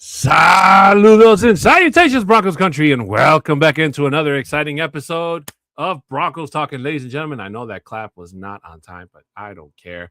Saludos and salutations, Broncos country, and welcome back into another exciting episode of Broncos Talking. Ladies and gentlemen, I know that clap was not on time, but I don't care.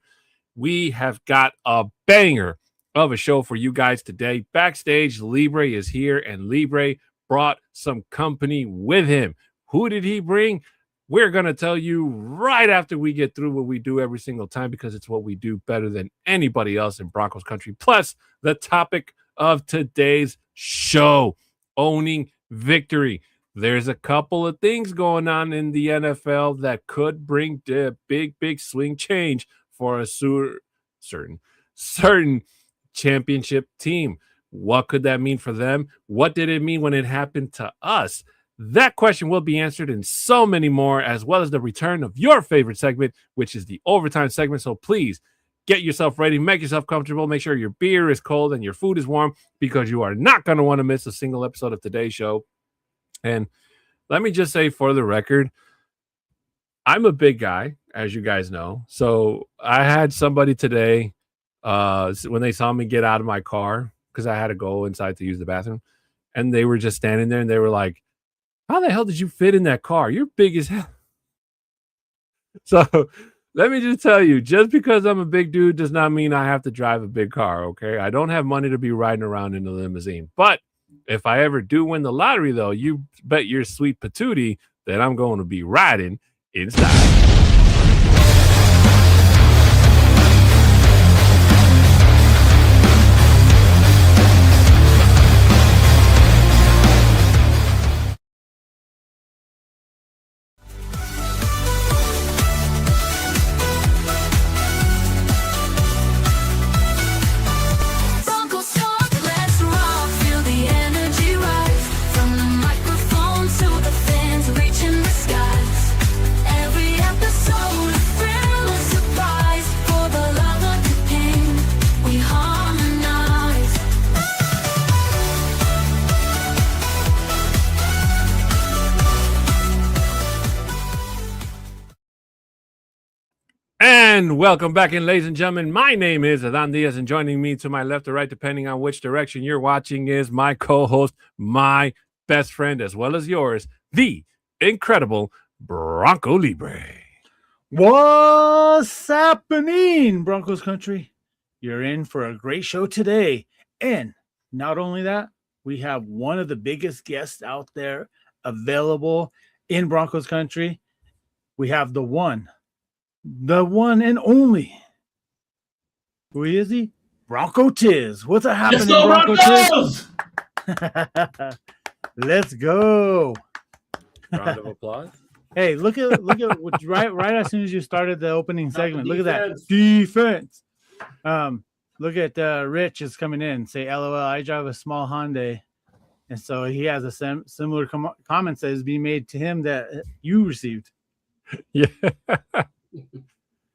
We have got a banger of a show for you guys today. Backstage, Libre is here, and Libre brought some company with him. Who did he bring? We're going to tell you right after we get through what we do every single time, because it's what we do better than anybody else in Broncos country. Plus, the topic of today's show, owning victory. There's a couple of things going on in the NFL that could bring the big swing change for a certain championship team. What could that mean for them? What did it mean when it happened to us? That question will be answered and so many more, as well as the return of your favorite segment, which is the overtime segment. So please get yourself ready, make yourself comfortable, make sure your beer is cold and your food is warm, because you are not going to want to miss a single episode of today's show. And let me just say, for the record, I'm a big guy, as you guys know. So I had somebody today, when they saw me get out of my car, because I had to go inside to use the bathroom, and they were just standing there and they were like, "How the hell did you fit in that car? You're big as hell." So let me just tell you, just because I'm a big dude does not mean I have to drive a big car, okay? I don't have money to be riding around in a limousine. But if I ever do win the lottery, though, you bet your sweet patootie that I'm going to be riding inside. And welcome back in, ladies and gentlemen. My name is Adan Diaz, and joining me to my left or right, depending on which direction you're watching, is my co-host, my best friend, as well as yours, the incredible Bronco Libre. What's happening, Broncos country? You're in for a great show today. And not only that, we have one of the biggest guests out there available in Broncos country. We have the one and only. Who is he? Bronco Tiz. What's happening, Bronco Tiz? Let's go. Round of applause. Hey, look at right as soon as you started the opening segment. Look at that defense. Look at Rich is coming in. Say, LOL, I drive a small Hyundai. And so he has a similar comment that is being made to him that you received. Yeah.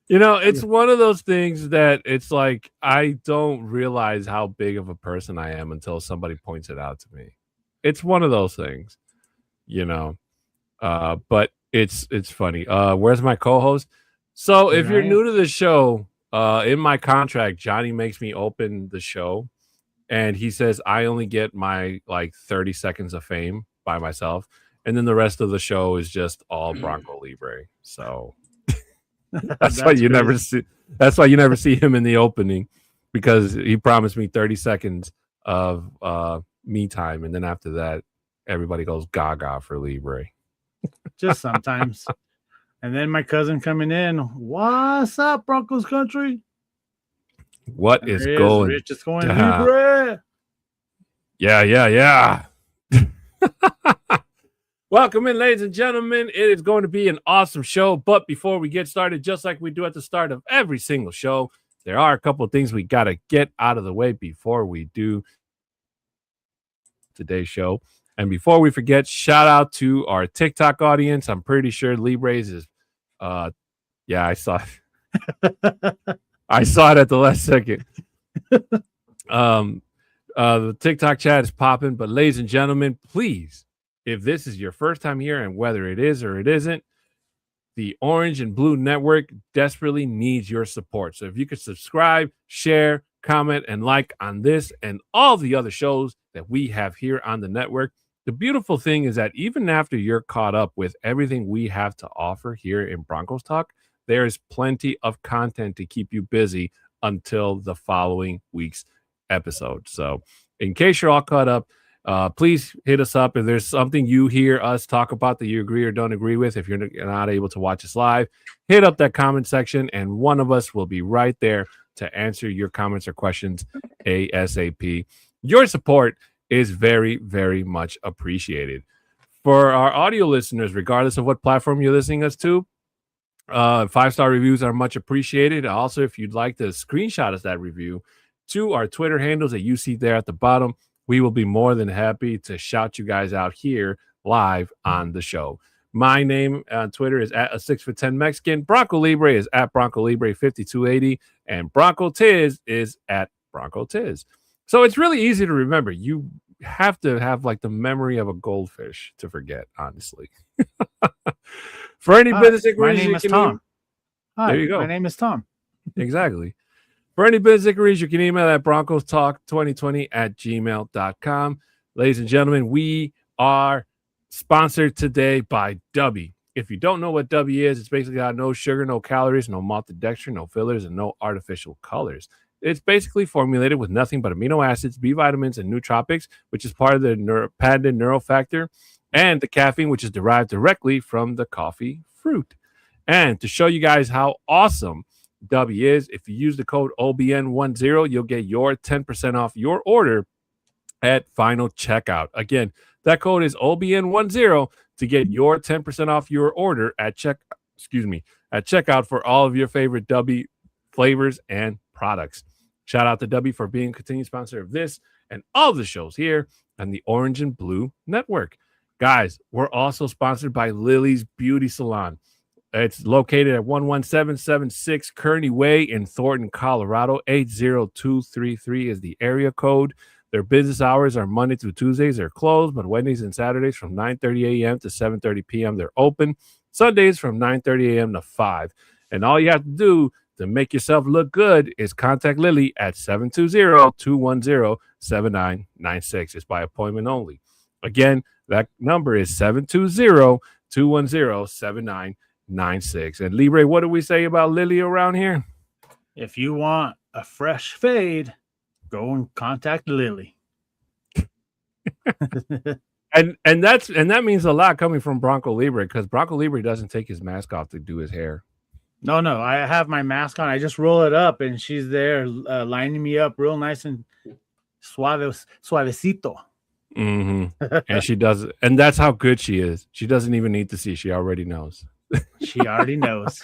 You know, it's one of those things that it's like, I don't realize how big of a person I am until somebody points it out to me. It's one of those things, you know. But it's funny. Where's my co-host? So if you're new to the show, in my contract, Johnny makes me open the show, and he says I only get my 30 seconds of fame by myself, and then the rest of the show is just all Bronco Libre. So that's why you never see. That's why you never see him in the opening, because he promised me 30 seconds of me time, and then after that, everybody goes gaga for Libre. Just sometimes. And then my cousin coming in. What's up, Broncos country? What is going? Rich is going Libre. Yeah. Welcome in, ladies and gentlemen. It is going to be an awesome show. But before we get started, just like we do at the start of every single show, there are a couple of things we got to get out of the way before we do today's show. And before we forget, shout out to our TikTok audience. I'm pretty sure Libre's is, I saw it. I saw it at the last second. The TikTok chat is popping. But ladies and gentlemen, please, if this is your first time here, and whether it is or it isn't, the Orange and Blue Network desperately needs your support. So if you could subscribe, share, comment, and like on this and all the other shows that we have here on the network. The beautiful thing is that even after you're caught up with everything we have to offer here in Broncos Talk, there's plenty of content to keep you busy until the following week's episode. So, in case you're all caught up, please hit us up if there's something you hear us talk about that you agree or don't agree with. If you're not able to watch us live, hit up that comment section, and one of us will be right there to answer your comments or questions ASAP. Your support is very, very much appreciated. For our audio listeners, regardless of what platform you're listening us to, 5-star reviews are much appreciated. Also, if you'd like to screenshot us that review to our Twitter handles that you see there at the bottom, we will be more than happy to shout you guys out here live on the show. My name on Twitter is at a 6'10" Mexican. Bronco Libre is at Bronco Libre 5280, and Bronco Tiz is at Bronco Tiz. So it's really easy to remember. You have to have like the memory of a goldfish to forget, honestly. For any business inquiries, my name is Tom. Hi, there you go. My name is Tom. Exactly. For any business inquiries, you can email at broncostalk2020@gmail.com. Ladies and gentlemen, we are sponsored today by Dubby. If you don't know what Dubby is, it's basically got no sugar, no calories, no maltodextrin, no fillers, and no artificial colors. It's basically formulated with nothing but amino acids, B vitamins, and nootropics, which is part of the patented neurofactor, and the caffeine, which is derived directly from the coffee fruit. And to show you guys how awesome Dubby is, if you use the code OBN10, you'll get your 10% off your order at final checkout. Again, that code is OBN10 to get your 10% off your order at checkout for all of your favorite Dubby flavors and products. Shout out to Dubby for being a continued sponsor of this and all the shows here on the Orange and Blue Network. Guys, we're also sponsored by Lily's Beauty Salon. It's located at 11776 Kearney Way in Thornton, Colorado. 80233 is the area code. Their business hours are Monday through Tuesdays. They're closed, but Wednesdays and Saturdays from 9:30 a.m. to 7:30 p.m. they're open. Sundays from 9:30 a.m. to 5. And all you have to do to make yourself look good is contact Lily at 720-210-7996. It's by appointment only. Again, that number is 720-210-7996. And Libre, what do we say about Lily around here? If you want a fresh fade, go and contact Lily. and that means a lot coming from Bronco Libre, because Bronco Libre doesn't take his mask off to do his hair. No, I have my mask on. I just roll it up, and she's there lining me up real nice and suavecito. Mm-hmm. And she does, and that's how good she is. She doesn't even need to see; she already knows. She already knows.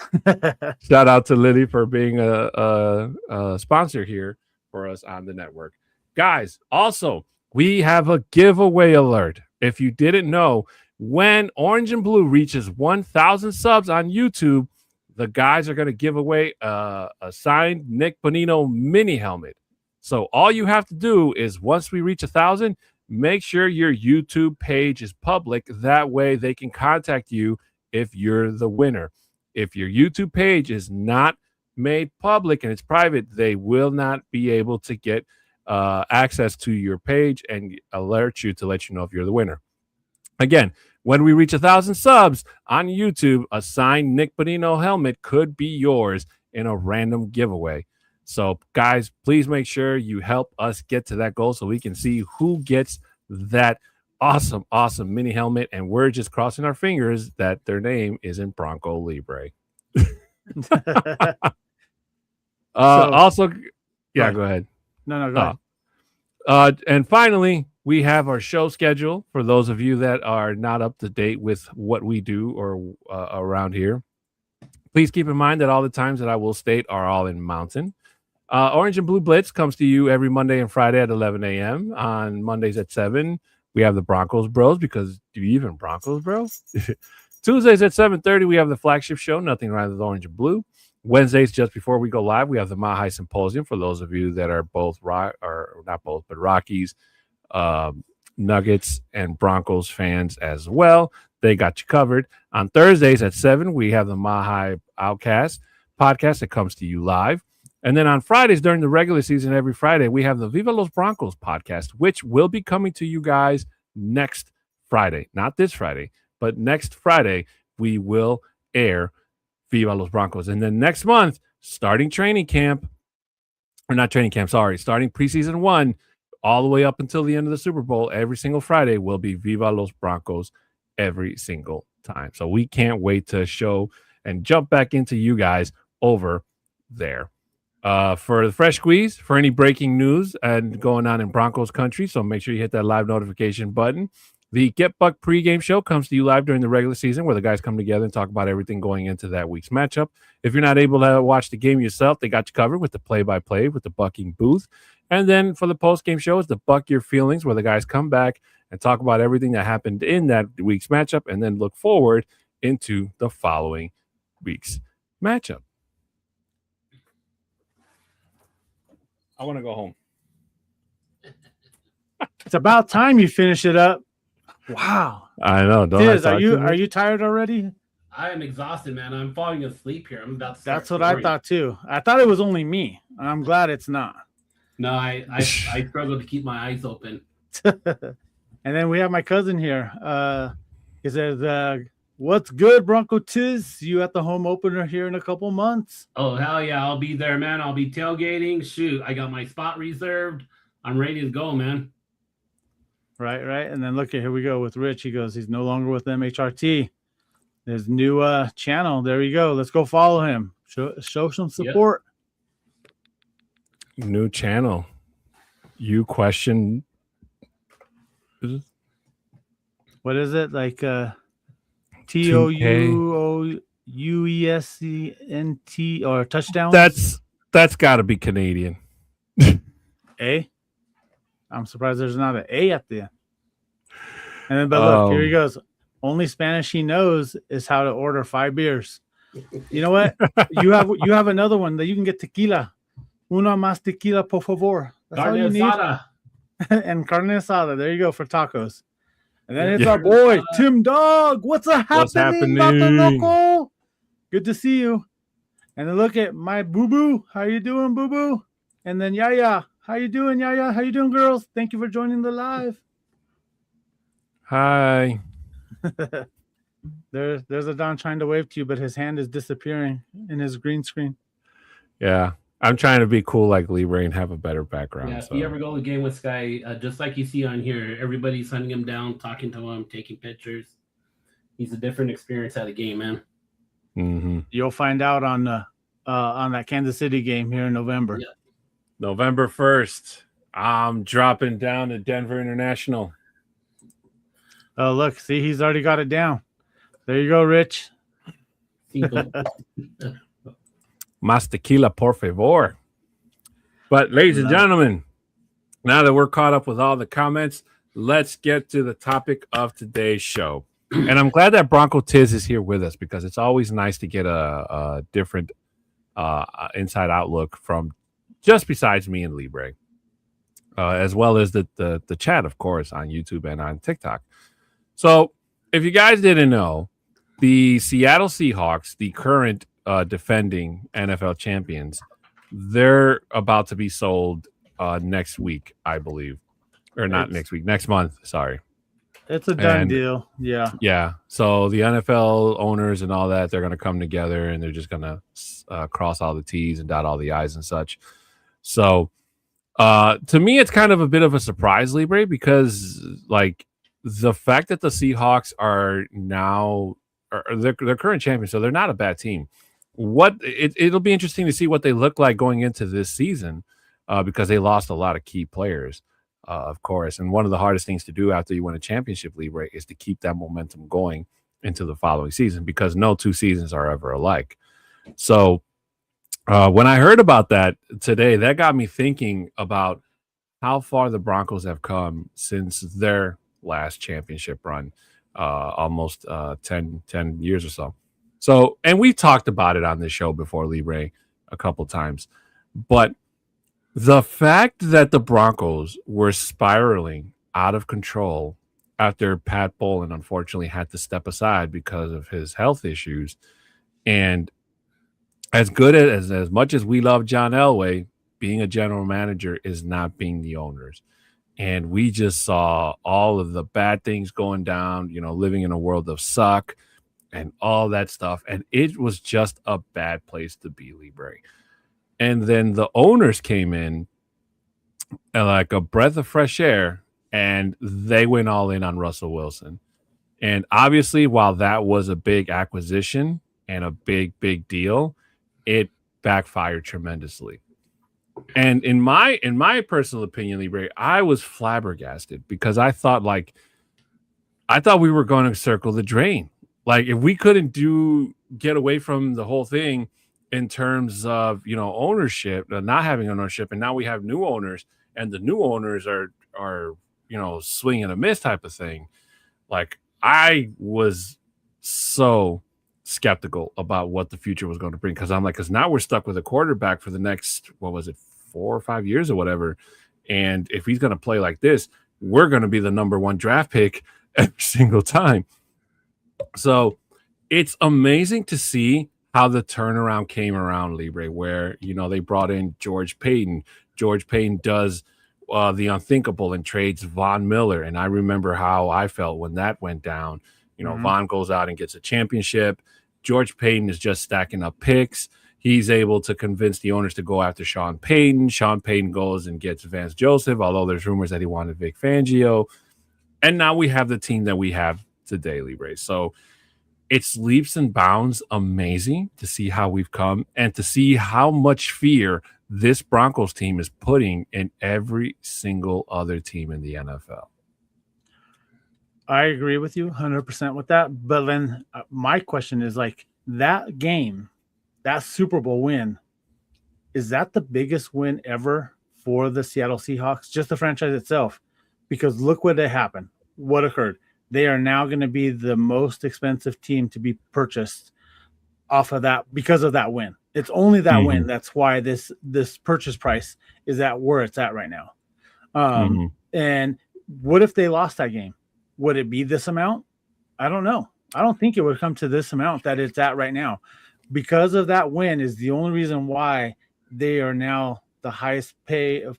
Shout out to Lily for being a sponsor here for us on the network, guys. Also, we have a giveaway alert. If you didn't know, when Orange and Blue reaches 1,000 subs on YouTube, the guys are going to give away a signed Nick Bonino mini helmet. So all you have to do is, once we reach 1,000, make sure your YouTube page is public. That way they can contact you if you're the winner. If your YouTube page is not made public and it's private, they will not be able to get access to your page and alert you to let you know if you're the winner. Again, when we reach 1,000 subs on YouTube, a signed Nick Bonino helmet could be yours in a random giveaway. So, guys, please make sure you help us get to that goal so we can see who gets that awesome mini helmet. And we're just crossing our fingers that their name isn't Bronco Libre. Also, go ahead. No, go ahead. And finally, we have our show schedule for those of you that are not up to date with what we do or around here. Please keep in mind that all the times that I will state are all in Mountain. Orange and Blue Blitz comes to you every Monday and Friday at 11 a.m. On Mondays at 7, we have the Broncos Bros, because do you even Broncos Bros? Tuesdays at 7:30, we have the flagship show, Nothing Rhymes with Orange and Blue. Wednesdays, just before we go live, we have the Mahai Symposium for those of you that are Rockies, Nuggets, and Broncos fans as well. They got you covered. On Thursdays at 7, we have the Mahai Oukast podcast that comes to you live. And then on Fridays during the regular season, every Friday, we have the Viva Los Broncos podcast, which will be coming to you guys next Friday. Not this Friday, but next Friday, we will air Viva Los Broncos. And then next month, starting training camp, or not training camp, sorry, starting preseason 1, all the way up until the end of the Super Bowl, every single Friday will be Viva Los Broncos every single time. So we can't wait to show and jump back into you guys over there. For the fresh squeeze, for any breaking news and going on in Broncos country, so make sure you hit that live notification button. The Get Buck pregame show comes to you live during the regular season, where the guys come together and talk about everything going into that week's matchup. If you're not able to watch the game yourself, they got you covered with the play-by-play with the Bucking booth. And then for the post-game show is the Buck Your Feelings, where the guys come back and talk about everything that happened in that week's matchup and then look forward into the following week's matchup. I want to go home. It's about time you finish it up. Wow. I know. Are you tired already? I am exhausted, man. I'm falling asleep here. I'm about to start That's what I thought too. I thought it was only me. I'm glad it's not. No, I struggle to keep my eyes open. And then we have my cousin here. He says, what's good, Bronco Tiz? You at the home opener here in a couple months? Oh, hell yeah. I'll be there, man. I'll be tailgating. Shoot, I got my spot reserved. I'm ready to go, man. Right. And then look, here we go with Rich. He goes, he's no longer with MHRT. His new channel. There you go. Let's go follow him. Show some support. Yep. New channel. You question. What is it? Like TOUOUESCNT or touchdown? That's got to be Canadian. A? I'm surprised there's not an A at the end. And then, but look, here he goes. Only Spanish he knows is how to order 5 beers. You know what? you have another one that you can get tequila. Una más tequila, por favor. That's all you need. And carne asada. There you go for tacos. And then it's our boy, Tim Dog. What's happening, Vato Loco? Good to see you. And then look at my boo-boo. How you doing, boo-boo? And then Yaya. How you doing, Yaya? How you doing, girls? Thank you for joining the live. Hi. There's a Don trying to wave to you, but his hand is disappearing in his green screen. Yeah. I'm trying to be cool like Libre and have a better background. Yeah, if you ever go to the game with Sky, just like you see on here, everybody's hunting him down, talking to him, taking pictures. He's a different experience at a game, man. Mm-hmm. You'll find out on that Kansas City game here in November. Yeah. November 1st. I'm dropping down to Denver International. Oh, look. See, he's already got it down. There you go, Rich. Más tequila, por favor. But, ladies and gentlemen, now that we're caught up with all the comments, let's get to the topic of today's show. And I'm glad that Bronco Tiz is here with us, because it's always nice to get a different inside outlook from just besides me and Libre, as well as the chat, of course, on YouTube and on TikTok. So if you guys didn't know, the Seattle Seahawks, the current defending NFL champions, they're about to be sold next week, I believe. Or not next week, next month, sorry. It's a done deal. Yeah. Yeah. So the NFL owners and all that, they're going to come together and they're just going to cross all the T's and dot all the I's and such. So to me, it's kind of a bit of a surprise, Libre, because like the fact that the Seahawks are now they're current champions, so they're not a bad team. It'll be interesting to see what they look like going into this season, because they lost a lot of key players, of course. And one of the hardest things to do after you win a championship, Libre, is to keep that momentum going into the following season, because no 2 seasons are ever alike. So when I heard about that today, that got me thinking about how far the Broncos have come since their last championship run, almost 10 years or so. So, and we talked about it on this show before, Libre, a couple times. But the fact that the Broncos were spiraling out of control after Pat Bowlen unfortunately had to step aside because of his health issues, and as good as much as we love John Elway, being a general manager is not being the owners. And we just saw all of the bad things going down, living in a world of suck and all that stuff. And it was just a bad place to be, Libre. And then the owners came in and like a breath of fresh air, and they went all in on Russell Wilson. And obviously, while that was a big acquisition and a big, big deal, it backfired tremendously. And in my personal opinion, Libre, I was flabbergasted because I thought we were going to circle the drain. Like if we couldn't get away from the whole thing in terms of ownership, not having ownership, and now we have new owners, and the new owners are swing and a miss type of thing. Like I was so skeptical about what the future was going to bring because now we're stuck with a quarterback for the next 4 or 5 years or whatever, and if he's going to play like this, we're going to be the number 1 draft pick every single time. So it's amazing to see how the turnaround came around, Libre, where they brought in George Payton. George Payton does the unthinkable and trades Von Miller, and I remember how I felt when that went down. Von goes out and gets a championship. George Payton is just stacking up picks. He's able to convince the owners to go after Sean Payton. Sean Payton goes and gets Vance Joseph, although there's rumors that he wanted Vic Fangio. And now we have the team that we have today, Libre. So it's leaps and bounds amazing to see how we've come and to see how much fear this Broncos team is putting in every single other team in the NFL. I agree with you 100% with that. But then my question is that game, that Super Bowl win, is that the biggest win ever for the Seattle Seahawks, just the franchise itself? Because look what happened. What occurred? They are now going to be the most expensive team to be purchased off of that because of that win. It's only that win. That's why this purchase price is at where it's at right now. And what if they lost that game? Would it be this amount? I don't know. I don't think it would come to this amount that it's at right now. Because of that win is the only reason why they are now the highest pay of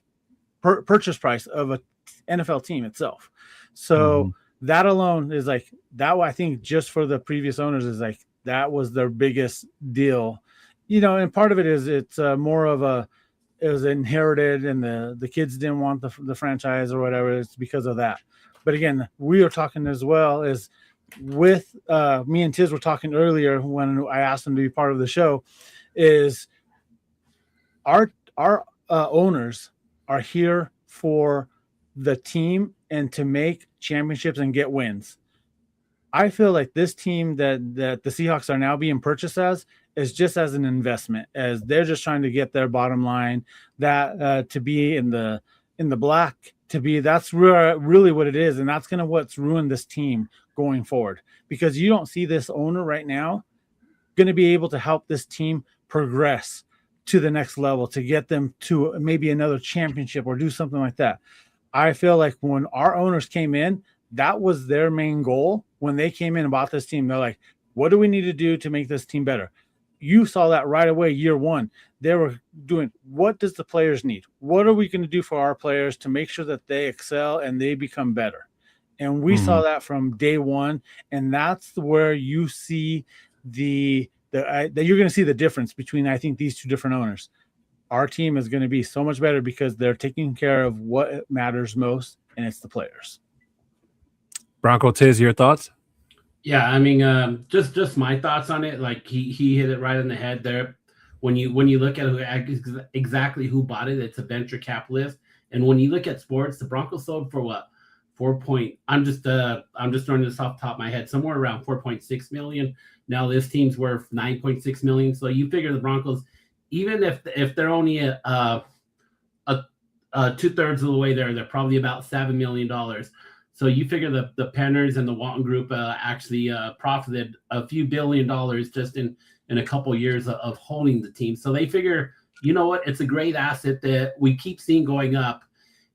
purchase price of an NFL team itself. So that alone is that. I think just for the previous owners is that was their biggest deal, and part of it is it's more of it was inherited and the kids didn't want the franchise or whatever. It's because of that. But again, we are talking as well as with me and Tiz were talking earlier when I asked them to be part of the show is our owners are here for the team and to make championships and get wins. I feel like this team that the Seahawks are now being purchased as is just as an investment, as they're just trying to get their bottom line, that to be in the black, that's really what it is, and that's what's ruined this team going forward, because you don't see this owner right now going to be able to help this team progress to the next level, to get them to maybe another championship or do something like that. I feel like when our owners came in, that was their main goal. When they came in and bought this team, they're like, what do we need to do to make this team better? You saw that right away, year one. They were doing, what does the players need? What are we going to do for our players to make sure that they excel and they become better? And we saw that from day one. And that's where you see that you're going to see the difference between, I think, these two different owners. Our team is going to be so much better because they're taking care of what matters most, and it's the players. Bronco Tiz, your thoughts? Yeah, I mean, just my thoughts on it. Like he hit it right on the head there. When you look at exactly who bought it, it's a venture capitalist. And when you look at sports, the Broncos sold for what? I'm just throwing this off the top of my head, somewhere around 4.6 million. Now this team's worth 9.6 million. So you figure the Broncos, even if they're only a 2/3 of the way there, they're probably about $7 million. So you figure the Penners and the Walton Group actually profited a few $1 billion just in a couple years of holding the team. So they figure, you know what, it's a great asset that we keep seeing going up,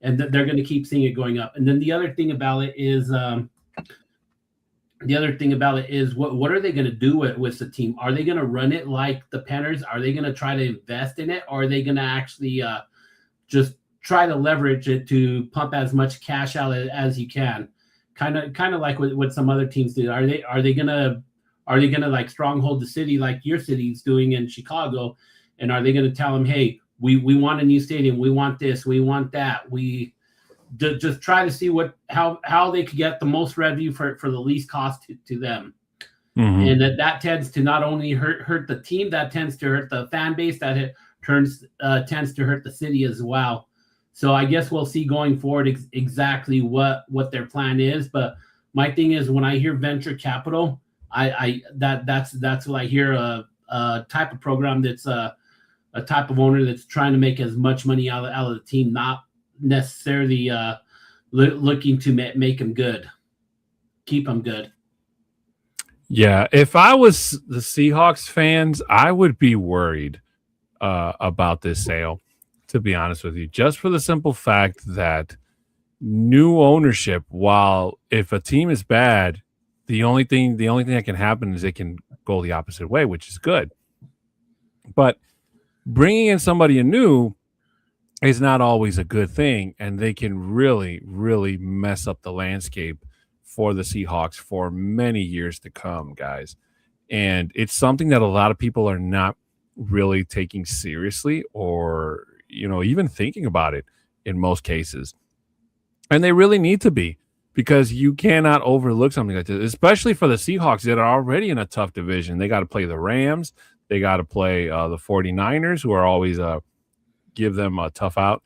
and that they're going to keep seeing it going up. And then the other thing about it is the other thing about it is what are they going to do with the team? Are they going to run it like the Panthers? Are they going to try to invest in it? Or are they going to actually just try to leverage it to pump as much cash out as you can? Kind of like what some other teams do. Are they gonna like stronghold the city like your city's doing in Chicago? And are they going to tell them, hey, we want a new stadium, we want this, we want that, we just try to see how they could get the most revenue for the least cost to them. And that tends to not only hurt the team, that tends to hurt the fan base, that it tends to hurt the city as well. So I guess we'll see going forward exactly what their plan is. But my thing is, when I hear venture capital, that's what I hear, a type of program that's a type of owner that's trying to make as much money out of the team, not necessarily looking to make them good, keep them good. Yeah, if I was the Seahawks fans, I would be worried about this sale, to be honest with you, just for the simple fact that new ownership, while if a team is bad, the only thing that can happen is it can go the opposite way, which is good. But bringing in somebody new is not always a good thing, and they can really, really mess up the landscape for the Seahawks for many years to come, guys. And it's something that a lot of people are not really taking seriously, or even thinking about it in most cases. And they really need to be, because you cannot overlook something like this, especially for the Seahawks that are already in a tough division. They got to play the Rams. They got to play the 49ers, who are always give them a tough out.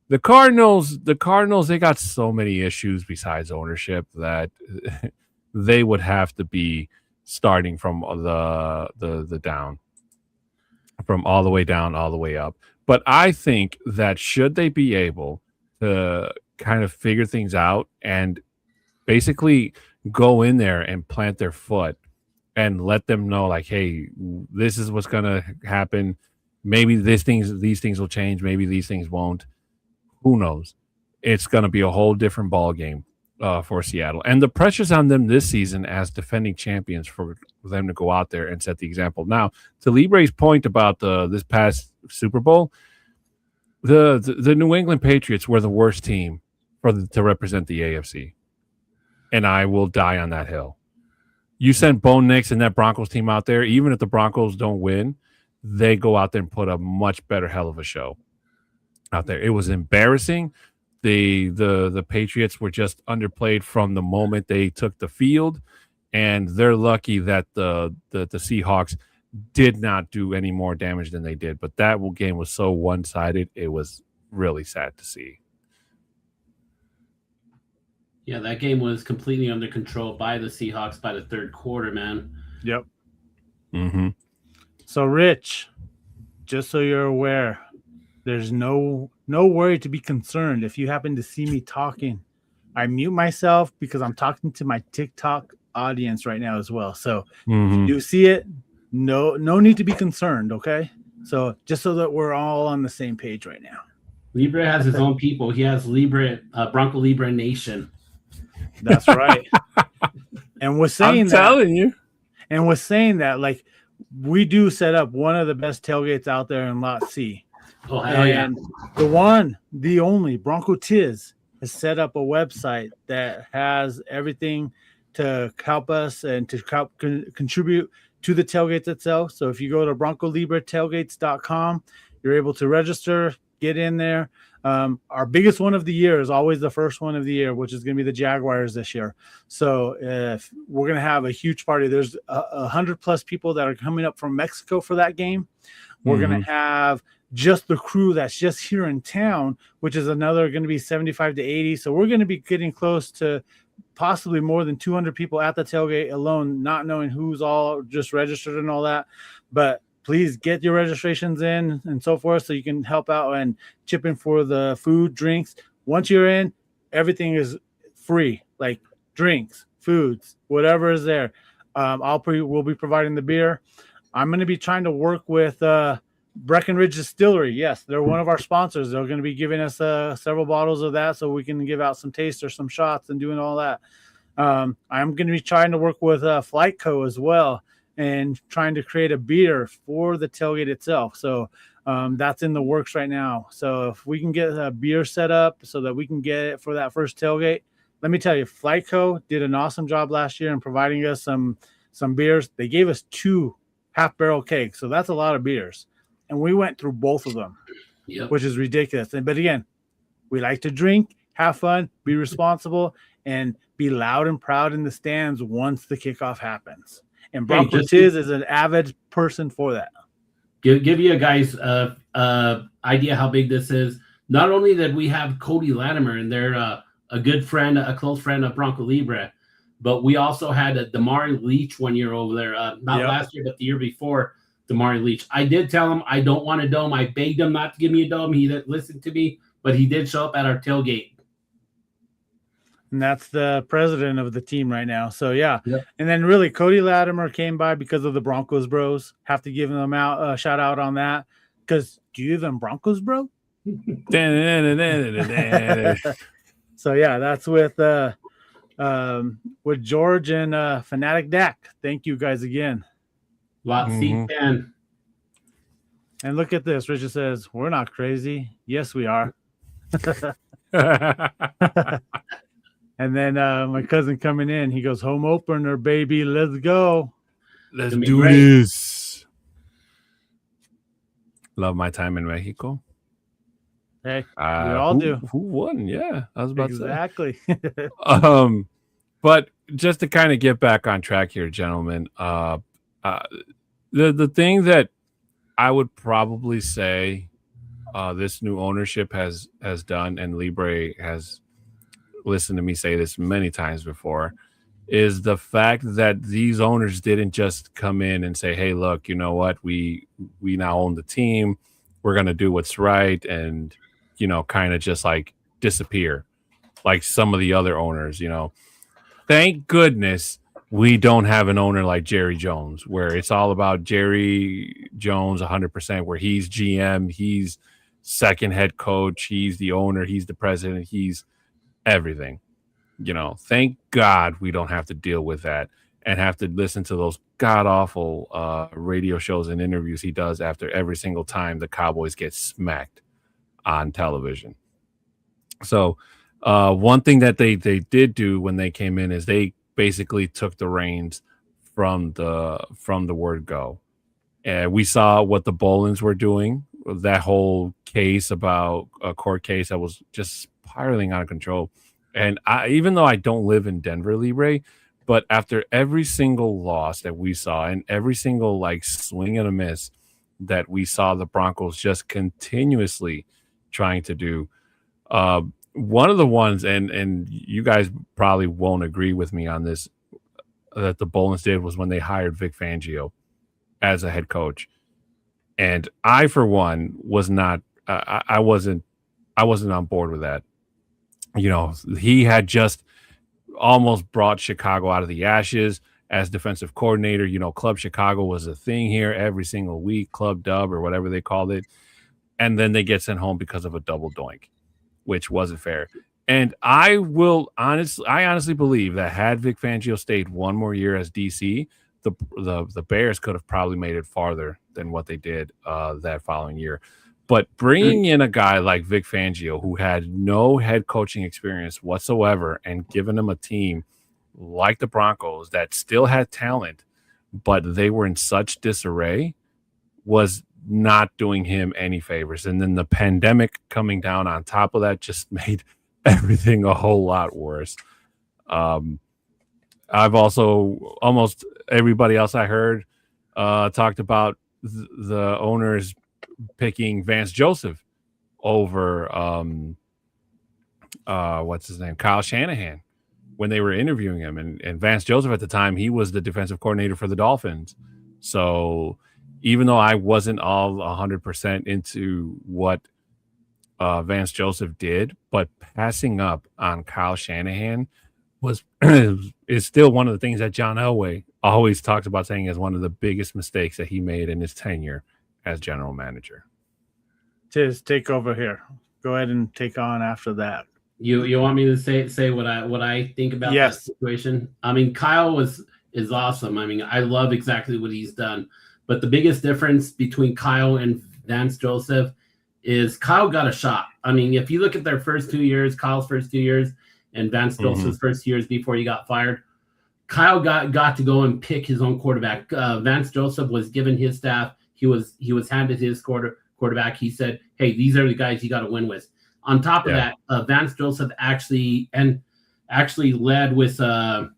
The Cardinals, they got so many issues besides ownership that they would have to be starting from the down, from all the way down, all the way up. But I think that should they be able to kind of figure things out and basically go in there and plant their foot and let them know, like, hey, this is what's going to happen. Maybe these things will change. Maybe these things won't. Who knows? It's going to be a whole different ball game for Seattle. And the pressure's on them this season as defending champions for them to go out there and set the example. Now, to Libre's point about this past Super Bowl, the New England Patriots were the worst team to represent the AFC. And I will die on that hill. You send Bo Nix and that Broncos team out there, even if the Broncos don't win, they go out there and put a much better hell of a show out there. It was embarrassing. The Patriots were just underplayed from the moment they took the field, and they're lucky that the Seahawks did not do any more damage than they did. But that game was so one-sided, it was really sad to see. Yeah, that game was completely under control by the Seahawks by the third quarter, man. Yep. Mm-hmm. So, Rich, just so you're aware, there's no worry to be concerned. If you happen to see me talking, I mute myself because I'm talking to my TikTok audience right now as well. So if you see it, no need to be concerned, okay? So just so that we're all on the same page right now. Libre has his own people. He has Bronco Libre Nation. That's right. And we're saying that, like, we do set up one of the best tailgates out there in Lot C. Oh, hell yeah. And the only Bronco Tiz has set up a website that has everything to help us and to help contribute to the tailgates itself. So if you go to BroncoLibreTailgates.com, you're able to register, get in there. Our biggest one of the year is always the first one of the year, which is going to be the Jaguars this year. So if we're going to have a huge party, there's 100+ people that are coming up from Mexico for that game. We're going to have just the crew that's just here in town, which is another going to be 75 to 80. So we're going to be getting close to possibly more than 200 people at the tailgate alone, not knowing who's all just registered and all that. But please get your registrations in and so forth so you can help out and chip in for the food, drinks. Once you're in, everything is free, like drinks, foods, whatever is there. We'll be providing the beer. I'm going to be trying to work with Breckenridge Distillery. Yes, they're one of our sponsors. They're going to be giving us several bottles of that so we can give out some taste or some shots and doing all that. I'm going to be trying to work with Flightco as well and trying to create a beer for the tailgate itself. So that's in the works right now. So if we can get a beer set up so that we can get it for that first tailgate, let me tell you, Flightco did an awesome job last year in providing us some beers. They gave us 2 half-barrel kegs, so that's a lot of beers. And we went through both of them, which is ridiculous. But again, we like to drink, have fun, be responsible, and be loud and proud in the stands once the kickoff happens. And Broncos is an avid person for that. Give you guys idea how big this is. Not only that we have Cody Latimer, and they're a good friend, a close friend of Bronco Libre, but we also had a Damari Leach one year over there. Not last year, but the year before. Damari Leach. I did tell him I don't want a dome. I begged him not to give me a dome. He didn't listen to me, but he did show up at our tailgate. And that's the president of the team right now. So, yeah. And then really Cody Latimer came by because of the Broncos bros. Have to give them a shout out on that. Because do you them Broncos bro? So, yeah, that's with George and Fanatic Dak. Thank you guys again. Lot C10. And look at this. Richard says, we're not crazy. Yes, we are. And then my cousin coming in, he goes, home opener, baby. Let's go. Let's do this. Love my time in Mexico. Hey, we all do. Who won? Yeah, I was about to say. Exactly. But just to kind of get back on track here, gentlemen, the thing that I would probably say this new ownership has done, and Libre has listened to me say this many times before, is the fact that these owners didn't just come in and say, hey, look, you know what, we now own the team, we're going to do what's right, and kind of just like disappear like some of the other owners. Thank goodness we don't have an owner like Jerry Jones, where it's all about Jerry Jones 100%, where he's GM, he's second head coach, he's the owner, he's the president, he's everything. Thank God we don't have to deal with that and have to listen to those god-awful radio shows and interviews he does after every single time the Cowboys get smacked on television. So one thing that they did do when they came in is they basically took the reins from the word go. And we saw what the Bolins were doing, that whole case about a court case that was just spiraling out of control. And even though I don't live in Denver, Libre, but after every single loss that we saw and every single swing and a miss that we saw the Broncos just continuously trying to do, one of the ones, and you guys probably won't agree with me on this, that the Bolins did was when they hired Vic Fangio as a head coach. And I, for one, was not, I wasn't on board with that. He had just almost brought Chicago out of the ashes as defensive coordinator. Club Chicago was a thing here every single week, Club Dub or whatever they called it. And then they get sent home because of a double doink, which wasn't fair. And I honestly believe that had Vic Fangio stayed one more year as DC, the Bears could have probably made it farther than what they did that following year. But bringing in a guy like Vic Fangio, who had no head coaching experience whatsoever, and giving him a team like the Broncos that still had talent, but they were in such disarray, was not doing him any favors. And then the pandemic coming down on top of that just made everything a whole lot worse. I've also, almost everybody else I heard talked about the owners picking Vance Joseph over what's his name, Kyle Shanahan, when they were interviewing him. And Vance Joseph at the time, he was the defensive coordinator for the Dolphins. So even though I wasn't all 100% into what Vance Joseph did, but passing up on Kyle Shanahan is still one of the things that John Elway always talked about, saying as one of the biggest mistakes that he made in his tenure as general manager. Tiz, take over here. Go ahead and take on after that. You want me to say what I think about that Yes. situation? I mean, Kyle is awesome. I mean, I love exactly what he's done. But the biggest difference between Kyle and Vance Joseph is Kyle got a shot. I mean, if you look at their first 2 years, Kyle's first 2 years, and Vance Joseph's first years before he got fired, Kyle got to go and pick his own quarterback. Vance Joseph was given his staff. He was handed his quarterback. He said, "Hey, these are the guys you got to win with." On top of that, Vance Joseph actually led with a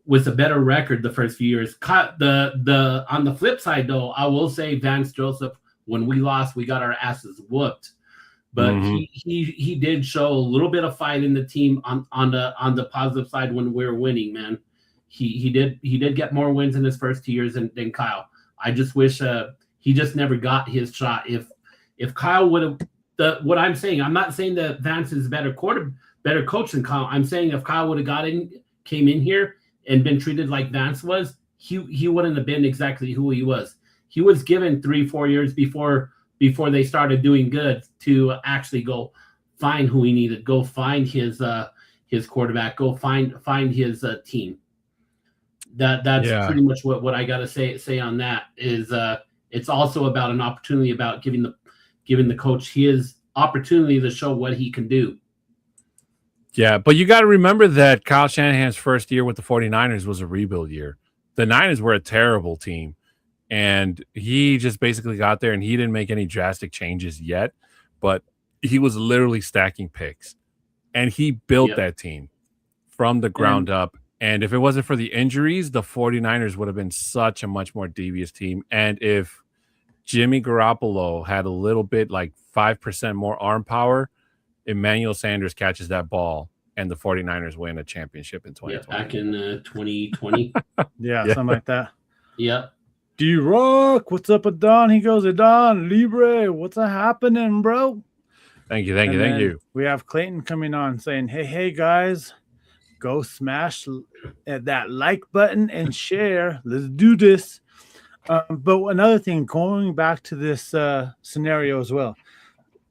better record the first few years. On the flip side, though, I will say Vance Joseph, when we lost, we got our asses whooped. But he did show a little bit of fight in the team on the positive side when we were winning, man. He did get more wins in his first 2 years than Kyle. I just wish he just never got his shot. If Kyle would have what I'm saying, I'm not saying that Vance is a better coach than Kyle. I'm saying if Kyle would have came in here and been treated like Vance was, he wouldn't have been exactly who he was. He was given 3-4 years before they started doing good to actually go find who he needed, go find his quarterback, go find his team. That's pretty much what I got to say on that. Is it's also about an opportunity, about giving the coach his opportunity to show what he can do. Yeah, but you got to remember that Kyle Shanahan's first year with the 49ers was a rebuild year. The Niners were a terrible team, and he just basically got there, and he didn't make any drastic changes yet, but he was literally stacking picks, and he built that team from the ground up. And if it wasn't for the injuries, the 49ers would have been such a much more devious team. And if Jimmy Garoppolo had a little bit, like 5% more arm power, Emmanuel Sanders catches that ball and the 49ers win a championship in 2020. Yeah, back in 2020. yeah, something like that. Yep. D-Rock, what's up with Don? He goes, "Hey, Don, Libre, what's happening, bro?" Thank you. We have Clayton coming on saying, hey, guys, go smash that like button and share. Let's do this. But another thing, going back to this scenario as well,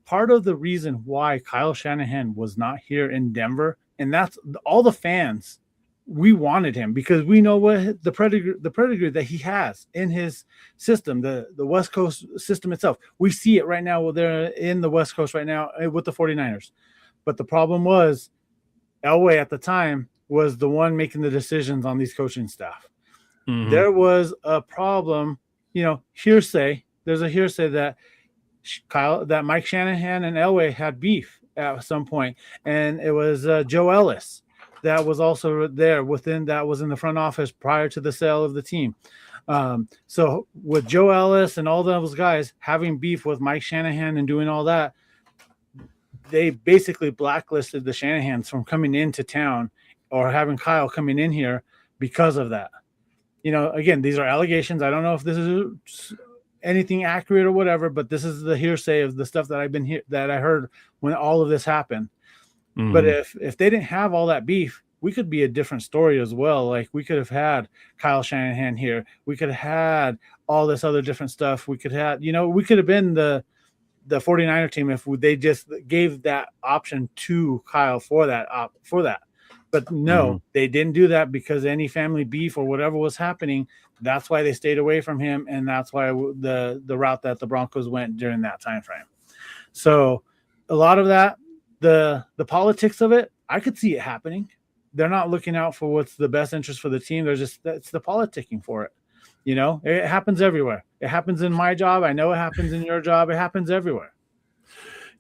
part of the reason why Kyle Shanahan was not here in Denver, and that's all the fans, we wanted him because we know what the pedigree that he has in his system, the West Coast system itself. We see it right now. Well, they're in the West Coast right now with the 49ers. But the problem was Elway at the time was the one making the decisions on these coaching staff. There was a problem, hearsay. There's a hearsay that Mike Shanahan and Elway had beef at some point, and it was Joe Ellis that was also there that was in the front office prior to the sale of the team. So with Joe Ellis and all those guys having beef with Mike Shanahan and doing all that, they basically blacklisted the Shanahans from coming into town or having Kyle coming in here because of that. Again, these are allegations. I don't know if this is anything accurate or whatever, but this is the hearsay of the stuff that that I heard when all of this happened. But if they didn't have all that beef, we could be a different story as well. Like we could have had Kyle Shanahan here. We could have had all this other different stuff. We could have, we could have been the 49er team if they just gave that option to Kyle for that. But no, they didn't do that because any family beef or whatever was happening. That's why they stayed away from him, and that's why the route that the Broncos went during that time frame. So a lot of that, the politics of it, I could see it happening. They're not looking out for what's the best interest for the team. It's the politicking for it. It happens everywhere. It happens in my job. I know it happens in your job. It happens everywhere.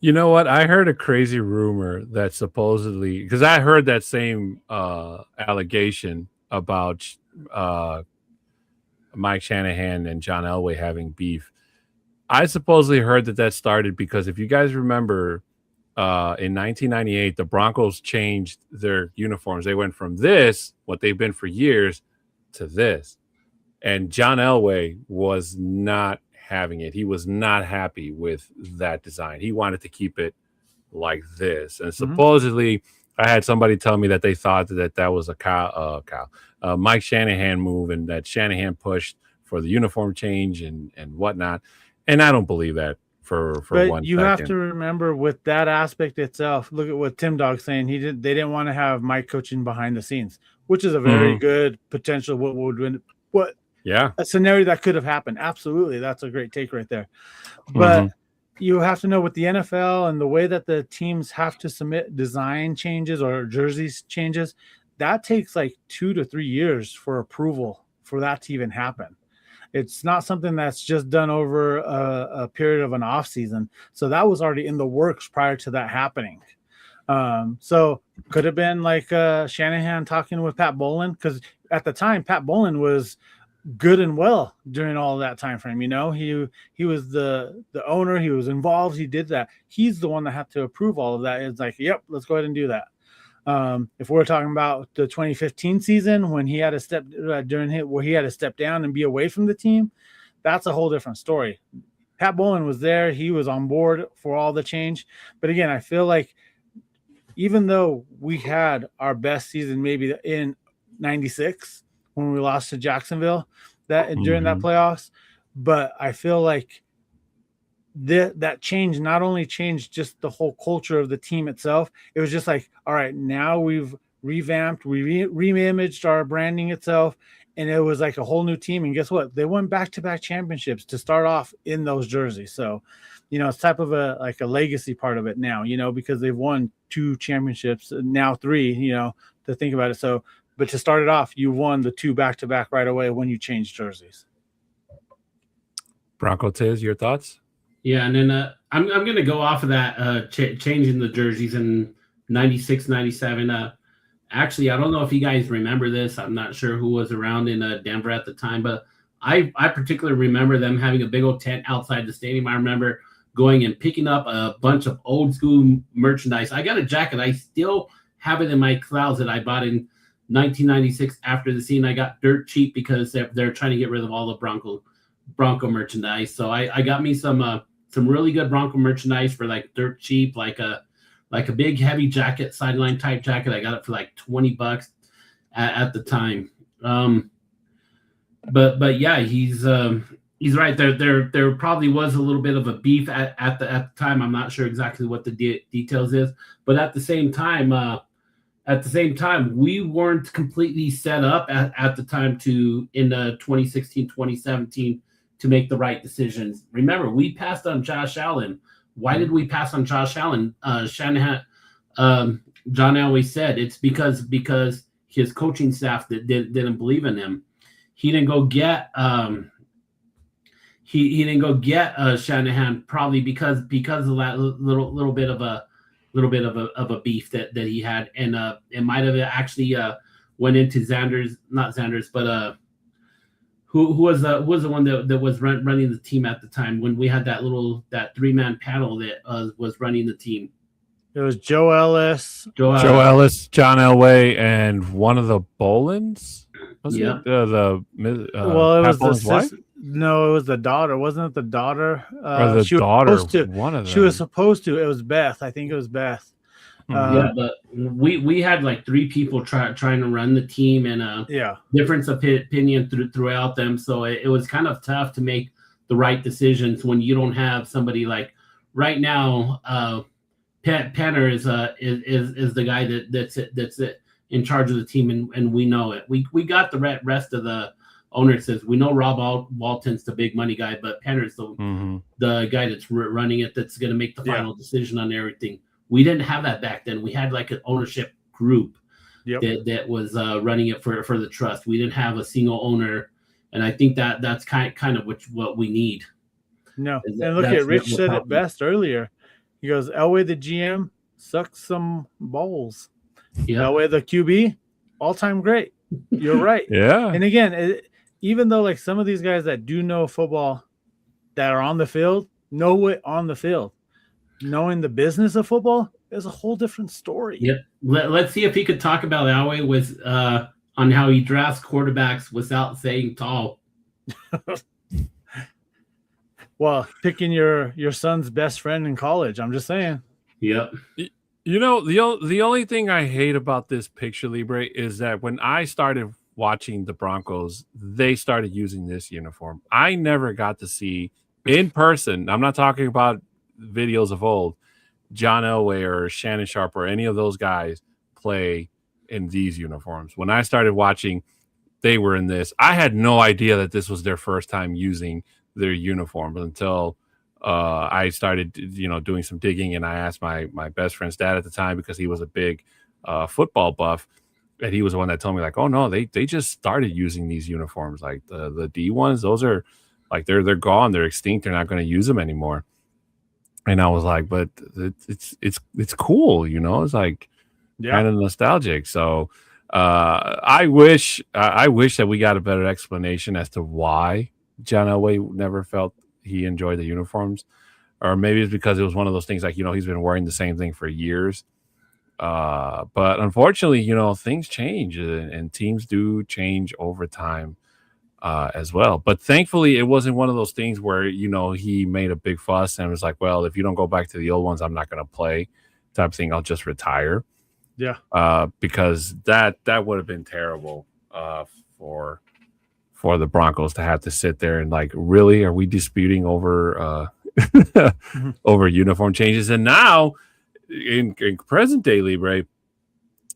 You know what? I heard a crazy rumor that supposedly, because I heard that same allegation about Mike Shanahan and John Elway having beef. I supposedly heard that started because if you guys remember, in 1998, the Broncos changed their uniforms. They went from what they've been for years, to this. And John Elway was not having it. He was not happy with that design. He wanted to keep it like this. And supposedly, I had somebody tell me that they thought that was a Mike Shanahan move, and that Shanahan pushed for the uniform change and whatnot. And I don't believe that for but one you second. have to remember with that aspect itself. Look at what Tim Dog's saying. They didn't want to have Mike coaching behind the scenes, which is a very good potential. What Yeah. a scenario that could have happened. Absolutely, that's a great take right there. But you have to know with the NFL and the way that the teams have to submit design changes or jerseys changes, that takes like 2 to 3 years for approval for that to even happen. It's not something that's just done over a period of an off season. So that was already in the works prior to that happening. So could have been like Shanahan talking with Pat Bowlen, because at the time Pat Bowlen was good and well during all of that time frame. You know, he was the owner, he was involved, he did that. He's the one that had to approve all of that. It's like, yep, let's go ahead and do that. If we're talking about the 2015 season when he had to step where he had to step down and be away from the team, that's a whole different story. Pat Bowlen was there, he was on board for all the change. But again, I feel like even though we had our best season maybe in 96 when we lost to Jacksonville during that playoffs, but I feel like that change not only changed just the whole culture of the team itself, it was just like, all right, now we've revamped, we re-imaged our branding itself, and it was like a whole new team. And guess what? They won back-to-back championships to start off in those jerseys. So, you know, it's type of a legacy part of it now, you know, because they've won 2 championships, now 3, you know, to think about it. So, but to start it off, you won the 2 back-to-back right away when you changed jerseys. Bronco Tiz, your thoughts? Yeah, and then I'm going to go off of that changing the jerseys in 96, 97. Actually, I don't know if you guys remember this. I'm not sure who was around in Denver at the time, but I particularly remember them having a big old tent outside the stadium. I remember going and picking up a bunch of old school merchandise. I got a jacket. I still have it in my closet. I bought in 1996 after the season. I got dirt cheap because they're trying to get rid of all the Bronco merchandise. So I got me some really good Bronco merchandise for like dirt cheap, like a big heavy jacket, sideline type jacket. I got it for like $20 at the time. But yeah, he's right. There probably was a little bit of a beef at the time. I'm not sure exactly what the details is, but at the same time, we weren't completely set up at the time in 2016, 2017 to make the right decisions. Remember, we passed on Josh Allen. Why did we pass on Josh Allen? Shanahan, John Elway said it's because his coaching staff didn't believe in him. He didn't go get Shanahan probably because of that little bit of a beef that he had, and it might have actually went into not Xander's, but who was the one that was running the team at the time when we had that 3-man panel that was running the team. It was Joe Ellis, John Elway, and one of the Bolins. Yeah. It was the sister. No, it was the daughter. Wasn't it the daughter? Or the daughter. One of them. She was supposed to. It was Beth. I think it was Beth. Yeah, but we had like 3 people trying to run the team, and difference of opinion throughout them. So it was kind of tough to make the right decisions when you don't have somebody like right now. Penner is the guy that's in charge of the team, and we know it. We got the rest of the owner says we know Rob Walton's the big money guy, but Penner's the guy that's running it, that's going to make the final decision on everything. We didn't have that back then. We had like an ownership group that was running it for the trust. We didn't have a single owner, and I think that's kind of what we need. No, and look at Rich said it best earlier. He goes, Elway the GM sucks some balls. Yeah. Elway the QB, all-time great. You're right. Yeah. And again, even though like some of these guys that do know football that are on the field, know it on the field. Knowing the business of football is a whole different story. Yep. Let's see if he could talk about Elway with on how he drafts quarterbacks without saying tall. Well, picking your son's best friend in college. I'm just saying. Yep. You know, the only thing I hate about this picture, Libre, is that when I started watching the Broncos, they started using this uniform. I never got to see in person. I'm not talking about videos of old. John Elway or Shannon Sharp or any of those guys play in these uniforms. When I started watching, they were in this. I had no idea that this was their first time using their uniforms until I started, doing some digging, and I asked my best friend's dad at the time because he was a big football buff, and he was the one that told me like, oh no, they just started using these uniforms, like the D ones. Those are like they're gone, they're extinct, they're not going to use them anymore. And I was like, but it's cool, it's like kind of nostalgic. So I wish that we got a better explanation as to why John Elway never felt he enjoyed the uniforms, or maybe it's because it was one of those things like, he's been wearing the same thing for years. But unfortunately, things change, and teams do change over time as well. But thankfully, it wasn't one of those things where, he made a big fuss and was like, well, if you don't go back to the old ones, I'm not going to play type of thing. I'll just retire. Yeah. Because that would have been terrible for the Broncos to have to sit there and like, really, are we disputing over over uniform changes? And now in present day Libre,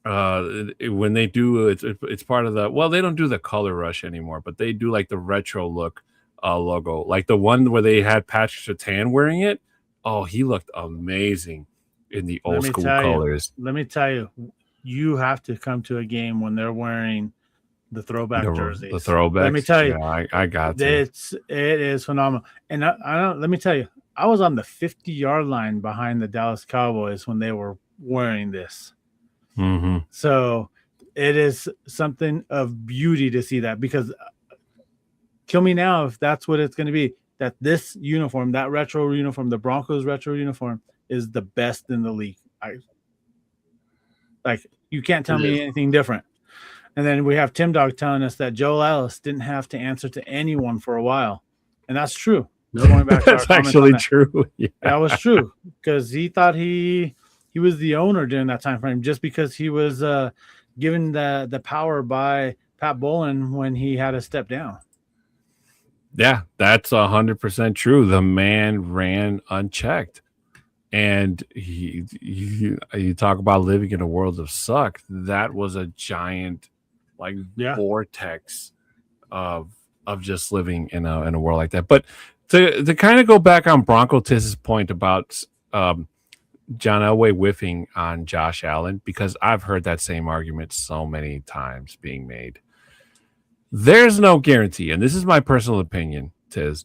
when they do it's part of they don't do the color rush anymore, but they do like the retro look logo, like the one where they had Patrick Surtain wearing it. Oh, he looked amazing in the old school colors. Let me tell you, you have to come to a game when they're wearing the throwback jerseys. The throwbacks. Let me tell you, I got to. It is phenomenal. And I don't. Let me tell you, I was on the 50-yard line behind the Dallas Cowboys when they were wearing this. Mm-hmm. So it is something of beauty to see that, because kill me now if that's what it's going to be. That this uniform, that retro uniform, the Broncos retro uniform, is the best in the league. You can't tell me anything different. And then we have Tim Dog telling us that Joe Ellis didn't have to answer to anyone for a while, and that's true. No, going back to that's actually true. Yeah. That was true, because he thought he was the owner during that time frame, just because he was given the power by Pat Bowlen when he had to step down. Yeah, that's 100% true. The man ran unchecked. And you talk about living in a world of suck. That was a giant vortex of just living in a world like that. But to kind of go back on Bronco Tiz's point about John Elway whiffing on Josh Allen, because I've heard that same argument so many times being made. There's no guarantee, and this is my personal opinion, Tiz.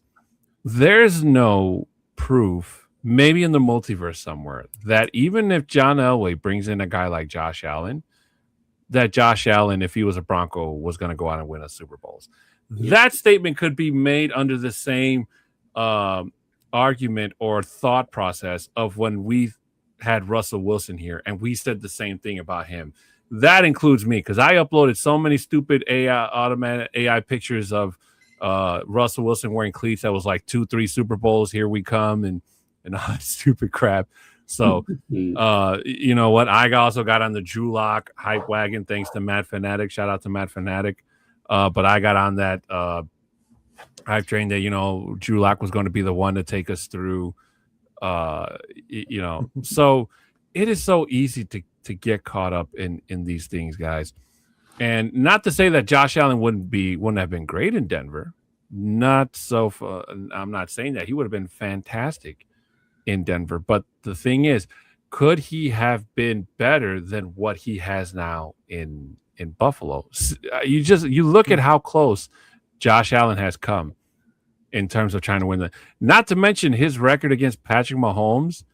There's no proof, maybe in the multiverse somewhere, that even if John Elway brings in a guy like Josh Allen, that Josh Allen, if he was a Bronco, was going to go out and win a Super Bowls. Yeah. That statement could be made under the same argument or thought process of when we had Russell Wilson here and we said the same thing about him. That includes me, because I uploaded so many stupid automatic AI pictures of Russell Wilson wearing cleats that was like 2-3 Super Bowls. Here we come, and all that stupid crap. So, you know what? I also got on the Drew Lock hype wagon thanks to Matt Fanatic. Shout out to Matt Fanatic. But I got on that hype train that, Drew Lock was going to be the one to take us through, So it is so easy to get caught up in these things, guys. And not to say that Josh Allen wouldn't have been great in Denver. Not so. I'm not saying that. He would have been fantastic in Denver. But the thing is, could he have been better than what he has now in Buffalo? You look at how close Josh Allen has come in terms of trying to win not to mention his record against Patrick Mahomes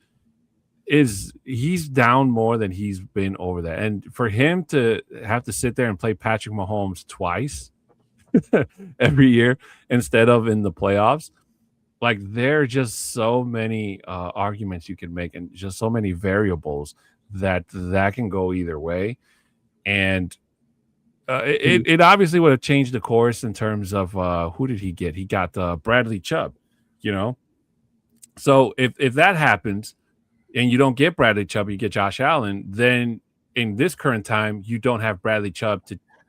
he's down more than he's been over that. And for him to have to sit there and play Patrick Mahomes twice every year instead of in the playoffs, like there are just so many arguments you can make and just so many variables that can go either way. And it obviously would have changed the course in terms of who did he get? He got Bradley Chubb, So if that happens and you don't get Bradley Chubb, you get Josh Allen, then in this current time, you don't have Bradley Chubb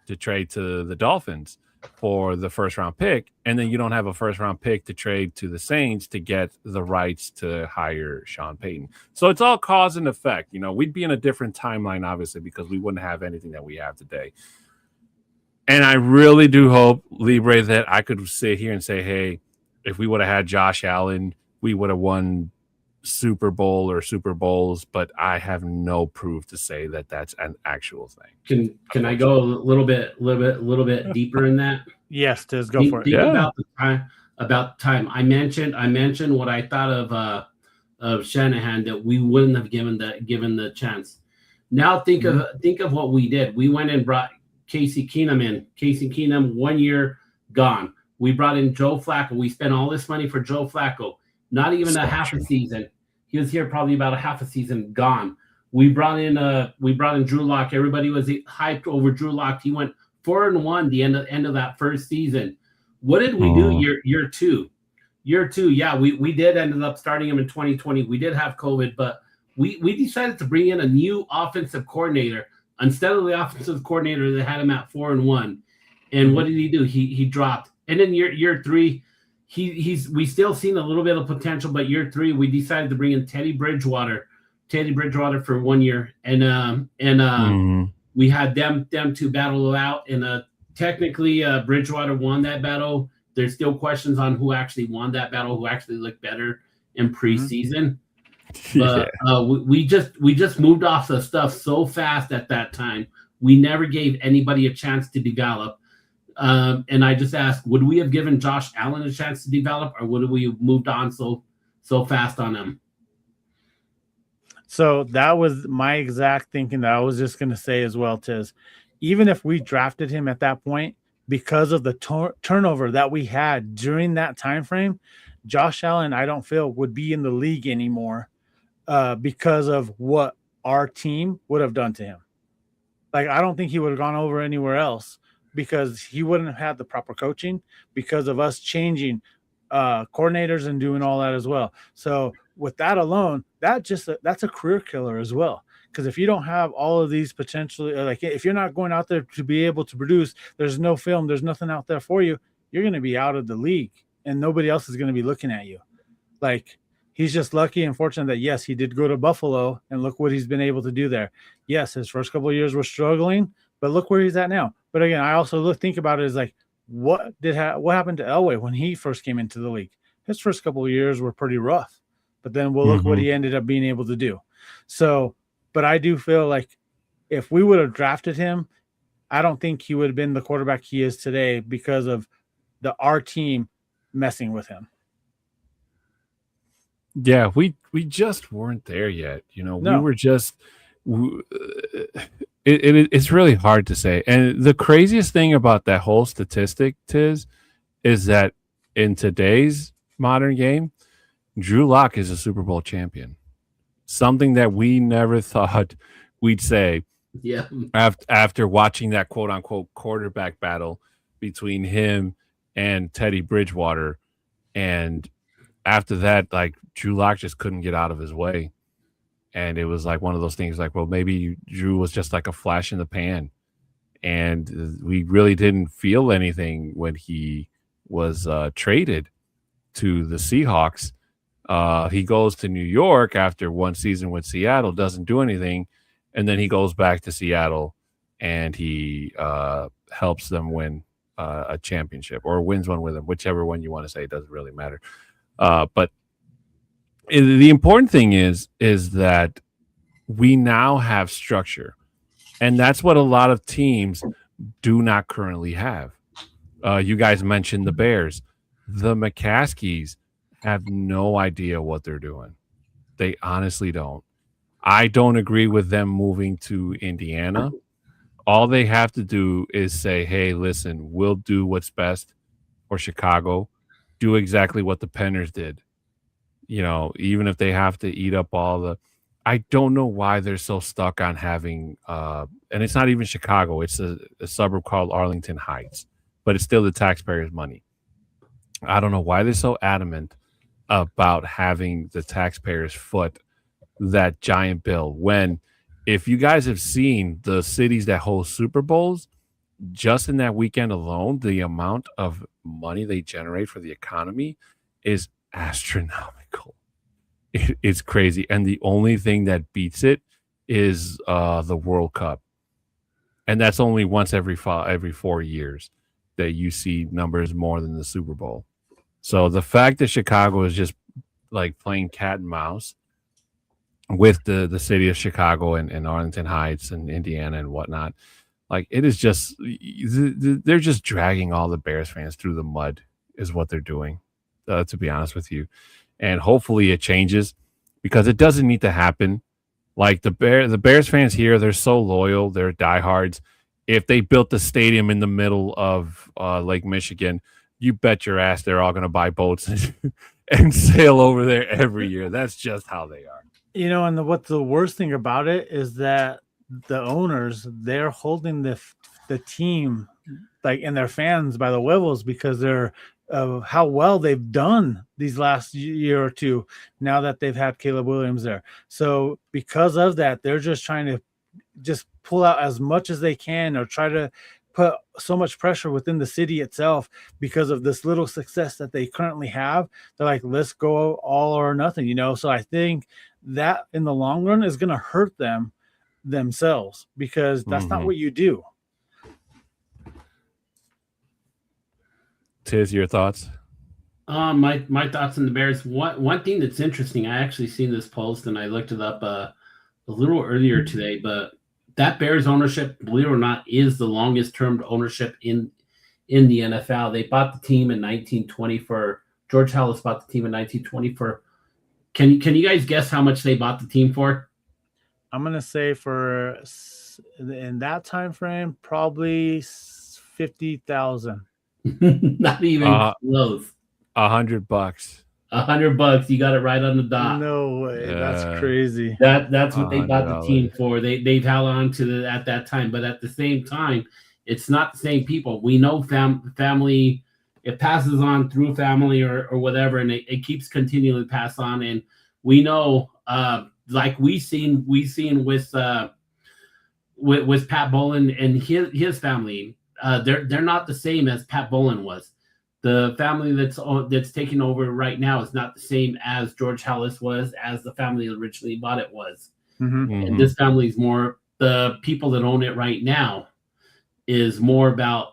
to trade to the Dolphins for the first round pick, and then you don't have a first round pick to trade to the Saints to get the rights to hire Sean Payton. So it's all cause and effect. We'd be in a different timeline, obviously, because we wouldn't have anything that we have today. And I really do hope, Libre, that I could sit here and say, hey, if we would have had Josh Allen, we would have won Super Bowl or Super Bowls, but I have no proof to say that that's an actual thing. Can I go a little bit deeper in that? Yes, Tiz, go for it. Think about the time. I mentioned what I thought of Shanahan, that we wouldn't have given the chance. Now think of what we did. We went and brought Casey Keenum in. Casey Keenum, 1 year gone. We brought in Joe Flacco. We spent all this money for Joe Flacco. Not even a half a season. He was here probably about a half a season, gone. We brought in Drew Lock. Everybody was hyped over Drew Lock. He went 4-1 the end of that first season. What did we do year two? Year two, yeah, we did ended up starting him in 2020. We did have COVID, but we decided to bring in a new offensive coordinator instead of the offensive coordinator that had him at 4-1. And what did he do? He dropped. And then year three, we still seen a little bit of potential, but year three we decided to bring in Teddy Bridgewater for 1 year, and we had them to battle it out, and technically Bridgewater won that battle. There's still questions on who actually won that battle, who actually looked better in preseason. But we just moved off the stuff so fast at that time. We never gave anybody a chance to develop. And I just asked, would we have given Josh Allen a chance to develop, or would we have moved on so fast on him? So that was my exact thinking that I was just going to say as well, Tiz. Even if we drafted him at that point, because of the turnover that we had during that time frame, Josh Allen, I don't feel, would be in the league anymore because of what our team would have done to him. Like, I don't think he would have gone over anywhere else, because he wouldn't have had the proper coaching because of us changing coordinators and doing all that as well. So with that alone, that's a career killer as well. Because if you don't have all of these potentially, like if you're not going out there to be able to produce, there's no film, there's nothing out there for you, you're going to be out of the league and nobody else is going to be looking at you. Like, he's just lucky and fortunate that, yes, he did go to Buffalo, and look what he's been able to do there. Yes, his first couple of years were struggling, but look where he's at now. But again, I also think about it as like, what happened to Elway when he first came into the league? His first couple of years were pretty rough, but then look what he ended up being able to do. So, but I do feel like if we would have drafted him, I don't think he would have been the quarterback he is today because of our team messing with him. Yeah, we just weren't there yet. No. We were just. It's really hard to say. And the craziest thing about that whole statistic, Tiz, is that in today's modern game, Drew Lock is a Super Bowl champion. Something that we never thought we'd say. Yeah. After watching that quote unquote quarterback battle between him and Teddy Bridgewater. And after that, like, Drew Lock just couldn't get out of his way. And it was like one of those things like, well, maybe Drew was just like a flash in the pan. And we really didn't feel anything when he was traded to the Seahawks. He goes to New York after one season with Seattle, doesn't do anything. And then he goes back to Seattle and he helps them win a championship, or wins one with them, whichever one you want to say. It doesn't really matter. But the important thing is that we now have structure, and that's what a lot of teams do not currently have. You guys mentioned the Bears. The McCaskies have no idea what they're doing. They honestly don't. I don't agree with them moving to Indiana. All they have to do is say, hey, listen, we'll do what's best for Chicago. Do exactly what the Penners did. Even if they have to eat up all the, I don't know why they're so stuck on having, and it's not even Chicago. It's a suburb called Arlington Heights, but it's still the taxpayers' money. I don't know why they're so adamant about having the taxpayers foot that giant bill. When, if you guys have seen the cities that host Super Bowls, just in that weekend alone, the amount of money they generate for the economy is astronomical. It's crazy. And the only thing that beats it is the World Cup. And that's only once every 4 years that you see numbers more than the Super Bowl. So the fact that Chicago is just like playing cat and mouse with the city of Chicago and Arlington Heights and Indiana and whatnot, like it is just they're just dragging all the Bears fans through the mud is what they're doing, to be honest with you. And hopefully it changes because it doesn't need to happen. Like the Bears fans here, they're so loyal. They're diehards. If they built the stadium in the middle of Lake Michigan, you bet your ass they're all going to buy boats and sail over there every year. That's just how they are. You know, and what's the worst thing about it is that the owners, they're holding the team like and their fans by the huevos because they're how well they've done these last year or two now that they've had Caleb Williams there. So because of that, they're just trying to just pull out as much as they can or try to put so much pressure within the city itself because of this little success that they currently have. They're like, let's go all or nothing, you know? So I think that in the long run is going to hurt them themselves because that's not what you do. Tiz, your thoughts? My thoughts on the Bears. One thing that's interesting, I actually seen this post and I looked it up a little earlier today, but that Bears ownership, believe it or not, is the longest term ownership in the NFL. They bought the team in 1920 for George Halas bought the team in 1920 for. Can you guys guess how much they bought the team for? I'm gonna say for in that time frame, probably 50,000. Not even close. $100. $100. You got it right on the dot. No way. That's crazy. That's what they bought the team for. They've held on to at that time, but at the same time, it's not the same people. We know family. It passes on through family or whatever, and it keeps continually pass on. And we know, like we seen with Pat Bowlen and his family. They're not the same as Pat Bowlen was. The family that's taking over right now is not the same as George Halas was, as the family that originally bought it was. And this family is more, the people that own it right now is more about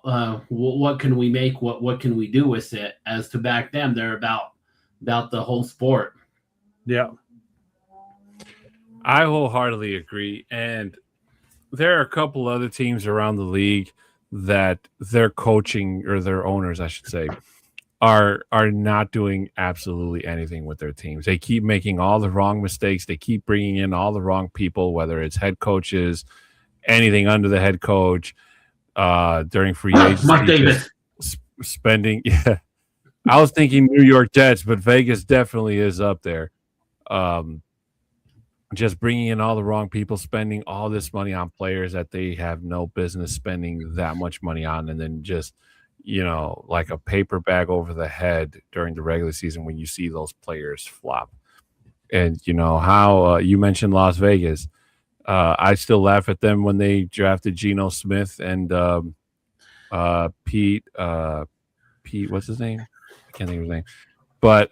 what can we make, what can we do with it, as to back them, they're about the whole sport. Yeah. I wholeheartedly agree. And there are a couple other teams around the league that their coaching, or their owners, I should say, are not doing absolutely anything with their teams. They keep making all the wrong mistakes. They keep bringing in all the wrong people, whether it's head coaches, anything under the head coach, during free agency. Mark Davis. Spending. Yeah. I was thinking New York Jets, but Vegas definitely is up there. Just bringing in all the wrong people, spending all this money on players that they have no business spending that much money on, and then just, like a paper bag over the head during the regular season when you see those players flop. And how you mentioned Las Vegas. I still laugh at them when they drafted Geno Smith and Pete, what's his name? I can't think of his name. But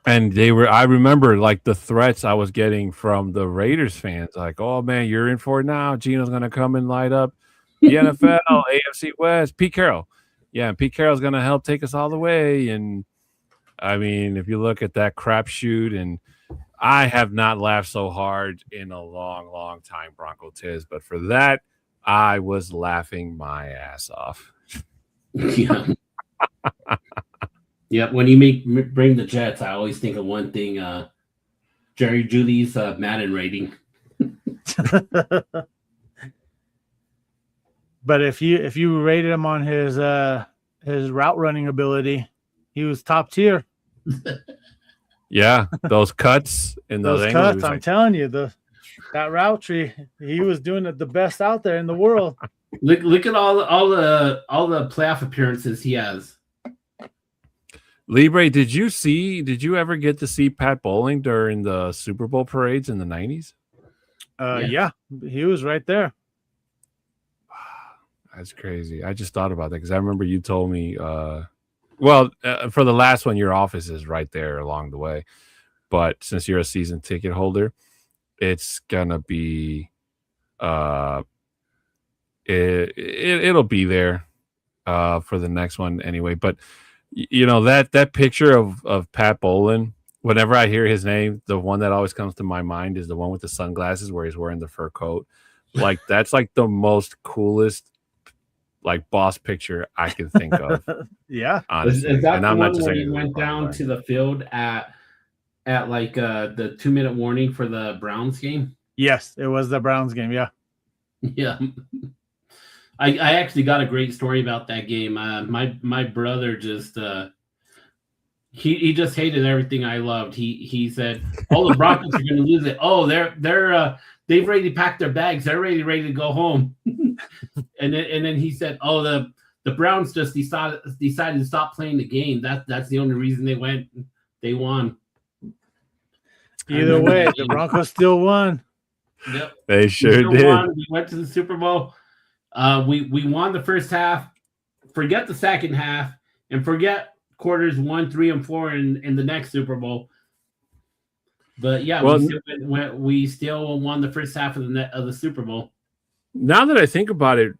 and I remember like the threats I was getting from the Raiders fans, like, oh man, you're in for it now. Geno's gonna come and light up the NFL, AFC West, Pete Carroll. Yeah, and Pete Carroll's gonna help take us all the way. And I mean, if you look at that crapshoot, and I have not laughed so hard in a long, long time, Bronco Tiz, but for that, I was laughing my ass off. Yeah. Yeah, when you bring the Jets, I always think of one thing: Jerry Jeudy's Madden rating. But if you rated him on his route running ability, he was top tier. Yeah, those cuts and those cuts. I'm telling you, that route tree, he was doing it the best out there in the world. Look at all the playoff appearances he has. Libre, did you ever get to see Pat Bowling during the Super Bowl parades in the 90s? Yeah, he was right there. That's crazy. I just thought about that because I remember you told me. For the last one, your office is right there along the way. But since you're a season ticket holder, it's gonna be it'll be there for the next one anyway. But that picture of Pat Bolin, whenever I hear his name, the one that always comes to my mind is the one with the sunglasses where he's wearing the fur coat. Like that's like the most coolest like boss picture I can think of. Yeah, honestly. Is that and the I'm one not just where saying he went down to the field at like the 2-minute warning for the Browns game? yes, it was the Browns game. Yeah. Yeah. I actually got a great story about that game. My brother just he just hated everything I loved. He said, "Oh, the Broncos are going to lose it. Oh, they've already packed their bags. They're ready to go home." and then he said, "Oh, the Browns just decided to stop playing the game. That's the only reason they won." Either way, the Broncos still won. Yep, they sure did. Won. We went to the Super Bowl. We won the first half. Forget the second half, and forget quarters 1, 3, and 4 in the next Super Bowl. But yeah, we still won the first half of the Super Bowl. Now that I think about it,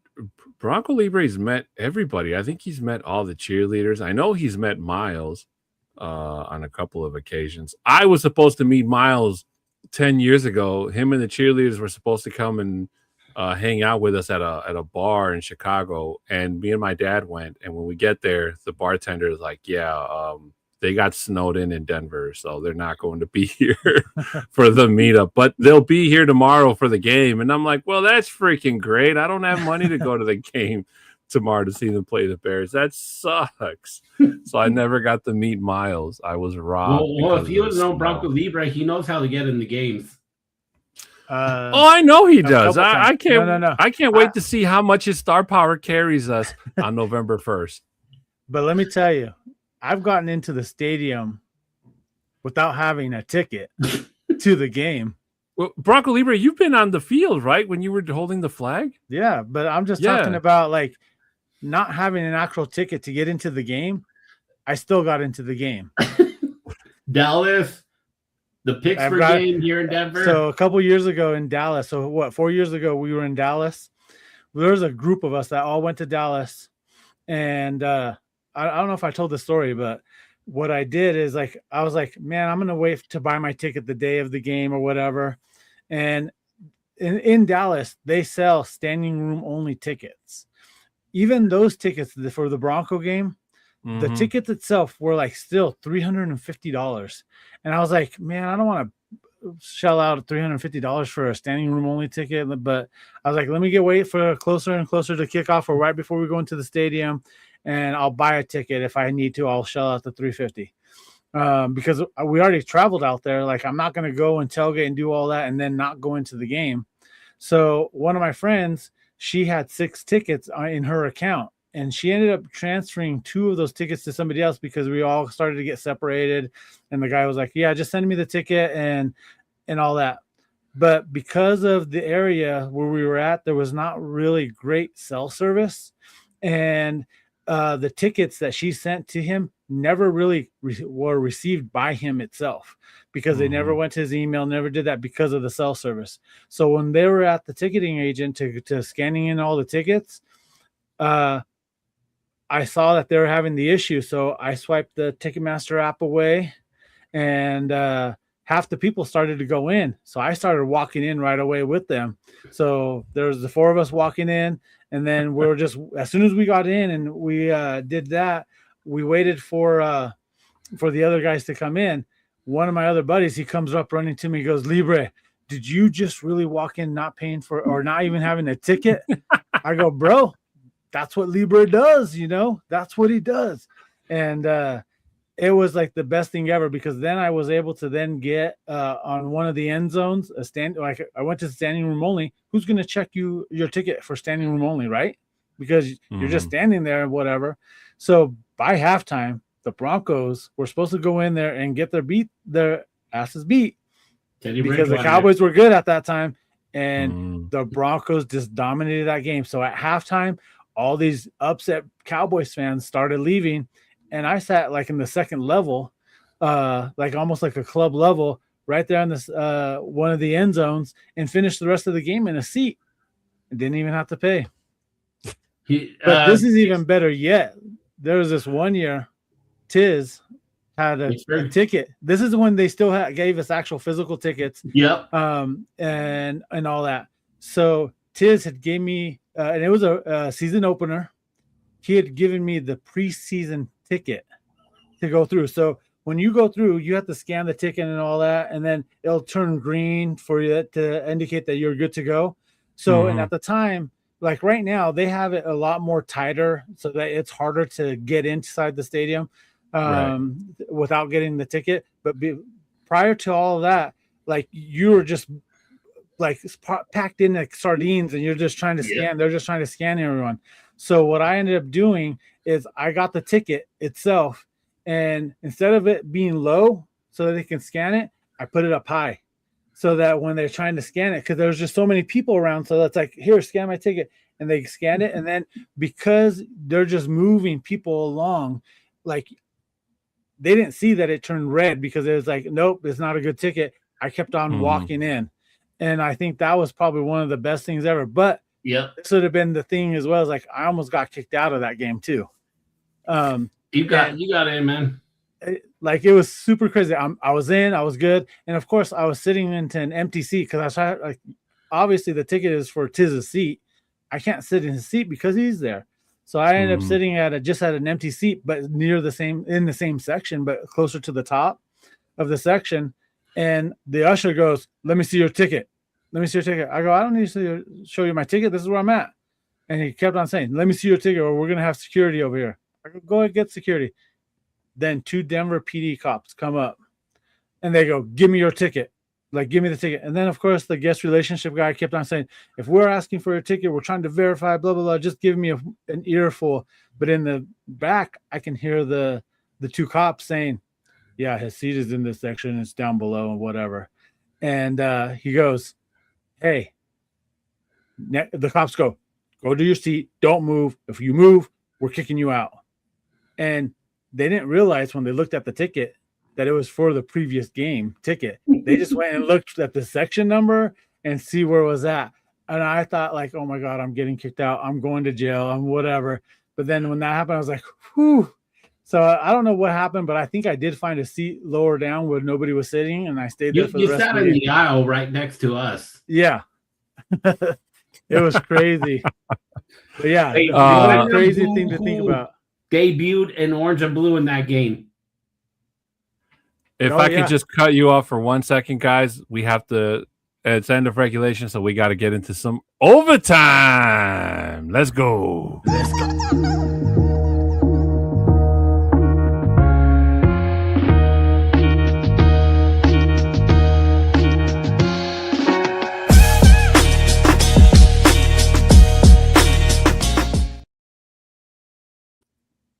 Bronco Libre's met everybody. I think he's met all the cheerleaders. I know he's met Miles on a couple of occasions. I was supposed to meet Miles 10 years ago. Him and the cheerleaders were supposed to come and hang out with us at a bar in Chicago, and me and my dad went. And when we get there, the bartender is like, they got snowed in Denver, so they're not going to be here for the meetup, but they'll be here tomorrow for the game. And I'm like, well, that's freaking great. I don't have money to go to the game tomorrow to see them play the Bears. That sucks. So I never got to meet Miles. I was robbed. Well, if you don't know Bronco Libre, he knows how to get in the games. I know he does. I can't. No. I can't wait to see how much his star power carries us on November 1st. But let me tell you, I've gotten into the stadium without having a ticket to the game. Well, Bronco Libre, you've been on the field, right? When you were holding the flag? Yeah, but I'm just talking about like not having an actual ticket to get into the game. I still got into the game. Dallas. The Pittsburgh game here in Denver. So a couple years ago in Dallas. So 4 years ago we were in Dallas. There was a group of us that all went to Dallas, and I don't know if I told the story, but what I did is I was like, man, I'm gonna wait to buy my ticket the day of the game or whatever. And in Dallas, they sell standing room only tickets. Even those tickets for the Bronco game. The tickets itself were like still $350. And I was like, man, I don't want to shell out $350 for a standing room only ticket. But I was like, let me wait for closer and closer to kickoff or right before we go into the stadium. And I'll buy a ticket. If I need to, I'll shell out the $350. Because we already traveled out there. Like, I'm not going to go and tailgate and do all that and then not go into the game. So one of my friends, she had 6 tickets in her account. And she ended up transferring 2 of those tickets to somebody else because we all started to get separated. And the guy was like, yeah, just send me the ticket and all that. But because of the area where we were at, there was not really great cell service. And the tickets that she sent to him never really were received by him itself because they never went to his email, never did that because of the cell service. So when they were at the ticketing agent to scanning in all the tickets, I saw that they were having the issue, so I swiped the Ticketmaster app away, and half the people started to go in. So I started walking in right away with them. So there was the 4 of us walking in, and then we were just as soon as we got in and we did that, we waited for the other guys to come in. One of my other buddies, he comes up running to me, he goes, Libre, did you just really walk in not paying for or not even having a ticket? I go, bro. That's what Libre does, that's what he does. And it was like the best thing ever because then I was able to then get on one of the end zones, I went to standing room only. Who's going to check your ticket for standing room only, right? Because you're just standing there and whatever. So by halftime, the Broncos were supposed to go in there and get their asses beat because the Cowboys were good at that time. And the Broncos just dominated that game. So at halftime, all these upset Cowboys fans started leaving, and I sat like in the second level, like almost like a club level, right there on this one of the end zones, and finished the rest of the game in a seat and didn't even have to pay. But this is even better yet. There was this one year, Tiz had a ticket. This is when they still gave us actual physical tickets. Yep. And all that. So Tiz had gave me, and it was a season opener. He had given me the preseason ticket to go through. So when you go through, you have to scan the ticket and all that, and then it'll turn green for you to indicate that you're good to go. So, and at the time, like right now, they have it a lot more tighter so that it's harder to get inside the stadium without getting the ticket. But prior to all of that, like you were just like packed in like sardines and you're just trying to scan. They're just trying to scan everyone. So what I ended up doing is I got the ticket itself, and instead of it being low so that they can scan it, I put it up high so that when they're trying to scan it, because there's just so many people around. So that's like, here, scan my ticket. And they scan it. And then because they're just moving people along, like they didn't see that it turned red because it was like, nope, it's not a good ticket. I kept on walking in. And I think that was probably one of the best things ever. But this would have been the thing as well, as like I almost got kicked out of that game too. You got in, man. Like it was super crazy. I was in, I was good. And of course I was sitting into an empty seat because I was like, obviously the ticket is for Tiz's seat. I can't sit in his seat because he's there. So I ended up sitting just at an empty seat, but in the same section, but closer to the top of the section. And the usher goes, "Let me see your ticket. Let me see your ticket." I go, "I don't need to show you my ticket. This is where I'm at." And he kept on saying, "Let me see your ticket or we're going to have security over here." I go, "Go ahead, get security." Then 2 Denver PD cops come up and they go, "Give me your ticket. Like, give me the ticket." And then, of course, the guest relationship guy kept on saying, "If we're asking for a ticket, we're trying to verify, blah, blah, blah. Just give me an earful." But in the back, I can hear the 2 cops saying, "Yeah, his seat is in this section. It's down below and whatever." And he goes, "Hey," the cops go to your seat. Don't move. If you move, we're kicking you out. And they didn't realize when they looked at the ticket that it was for the previous game ticket. They just went and looked at the section number and see where it was at. And I thought like, oh my God, I'm getting kicked out. I'm going to jail. I'm whatever. But then when that happened, I was like, whew. So I don't know what happened, but I think I did find a seat lower down where nobody was sitting, and I stayed there for the rest of the day. You sat in the aisle right next to us. Yeah. It was crazy. But yeah, what a crazy thing to think about. Debuted in orange and blue in that game. If I could just cut you off for 1 second, guys, we have to. It's end of regulation, so we got to get into some overtime. Let's go.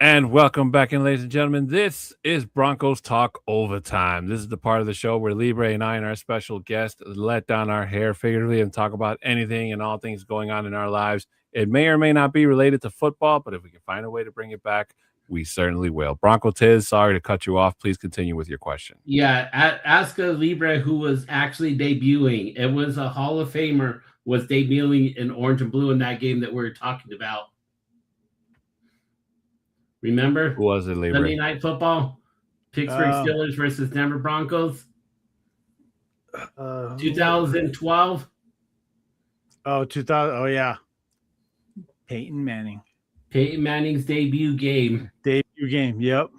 And welcome back in, ladies and gentlemen. This is Broncos Talk Overtime. This is the part of the show where Libre and I and our special guest let down our hair figuratively and talk about anything and all things going on in our lives. It may or may not be related to football, but if we can find a way to bring it back, we certainly will. Bronco Tiz, sorry to cut you off. Please continue with your question. Yeah, ask a Libre who was actually debuting. It was a Hall of Famer was debuting in orange and blue in that game that we're talking about. Remember? Who was it, Libre? Sunday Night Football? Pittsburgh Steelers versus Denver Broncos? 2012? Oh, 2000. Oh, yeah. Peyton Manning. Peyton Manning's debut game. Yep.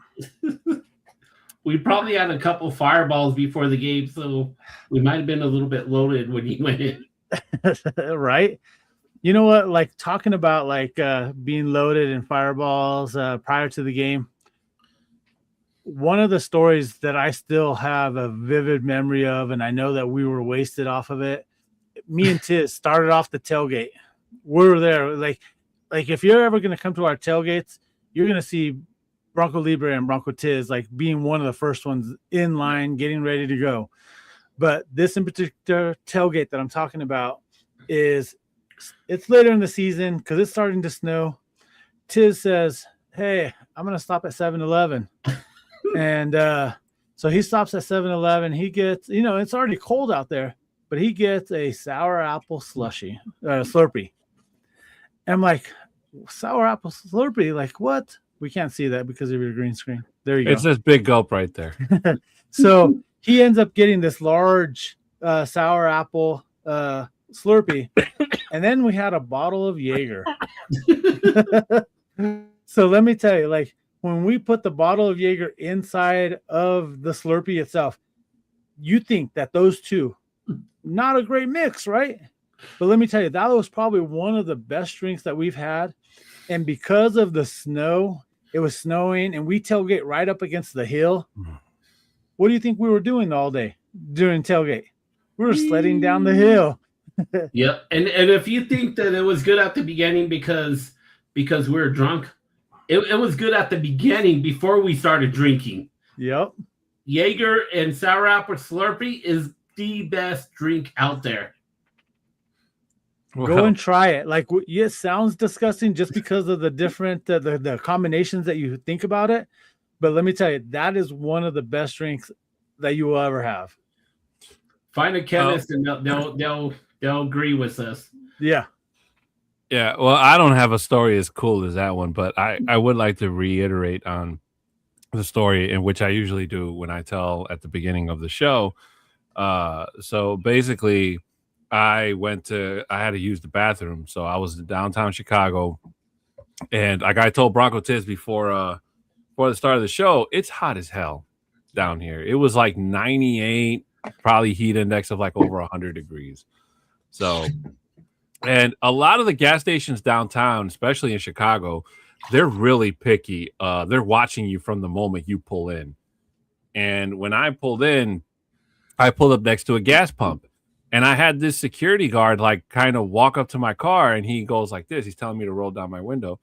We probably had a couple fireballs before the game, so we might have been a little bit loaded when he went in. Right? You know what? Like talking about like being loaded and fireballs prior to the game. One of the stories that I still have a vivid memory of, and I know that we were wasted off of it. Me and Tiz started off the tailgate. We were there. Like if you're ever going to come to our tailgates, you're going to see Bronco Libre and Bronco Tiz like being one of the first ones in line, getting ready to go. But this in particular tailgate that I'm talking about it's later in the season because it's starting to snow. Tiz says, "Hey, I'm gonna stop at 7-Eleven," and so he stops at 7-Eleven. He gets, it's already cold out there, but he gets a sour apple slushy, Slurpee. And I'm like, sour apple Slurpee? Like what? We can't see that because of your green screen. There you It's go. this big gulp right there. So he ends up getting this large sour apple Slurpee, and then we had a bottle of Jaeger. So let me tell you, like when we put the bottle of Jaeger inside of the Slurpee itself, you think that those two, not a great mix, right? But let me tell you, that was probably one of the best drinks that we've had. And because of the snow, it was snowing, and we tailgate right up against the hill. What do you think we were doing all day during tailgate? We were sledding down the hill. Yep. And if you think that it was good at the beginning because we were drunk, it was good at the beginning before we started drinking. Yep. Jaeger and sour apple Slurpee is the best drink out there. Go and try it. Like, it sounds disgusting just because of the different the combinations that you think about it. But let me tell you, that is one of the best drinks that you will ever have. Find a chemist and they'll agree with us. Yeah. Yeah. Well, I don't have a story as cool as that one, but I would like to reiterate on the story in which I usually do when I tell at the beginning of the show. So basically, I had to use the bathroom. So I was in downtown Chicago, and like I told Bronco Tiz before the start of the show, it's hot as hell down here. It was like 98, probably heat index of like over 100 degrees. So, and a lot of the gas stations downtown, especially in Chicago, they're really picky. They're watching you from the moment you pull in. And when I pulled in, I pulled up next to a gas pump. And I had this security guard like kind of walk up to my car, and he goes like this. He's telling me to roll down my window,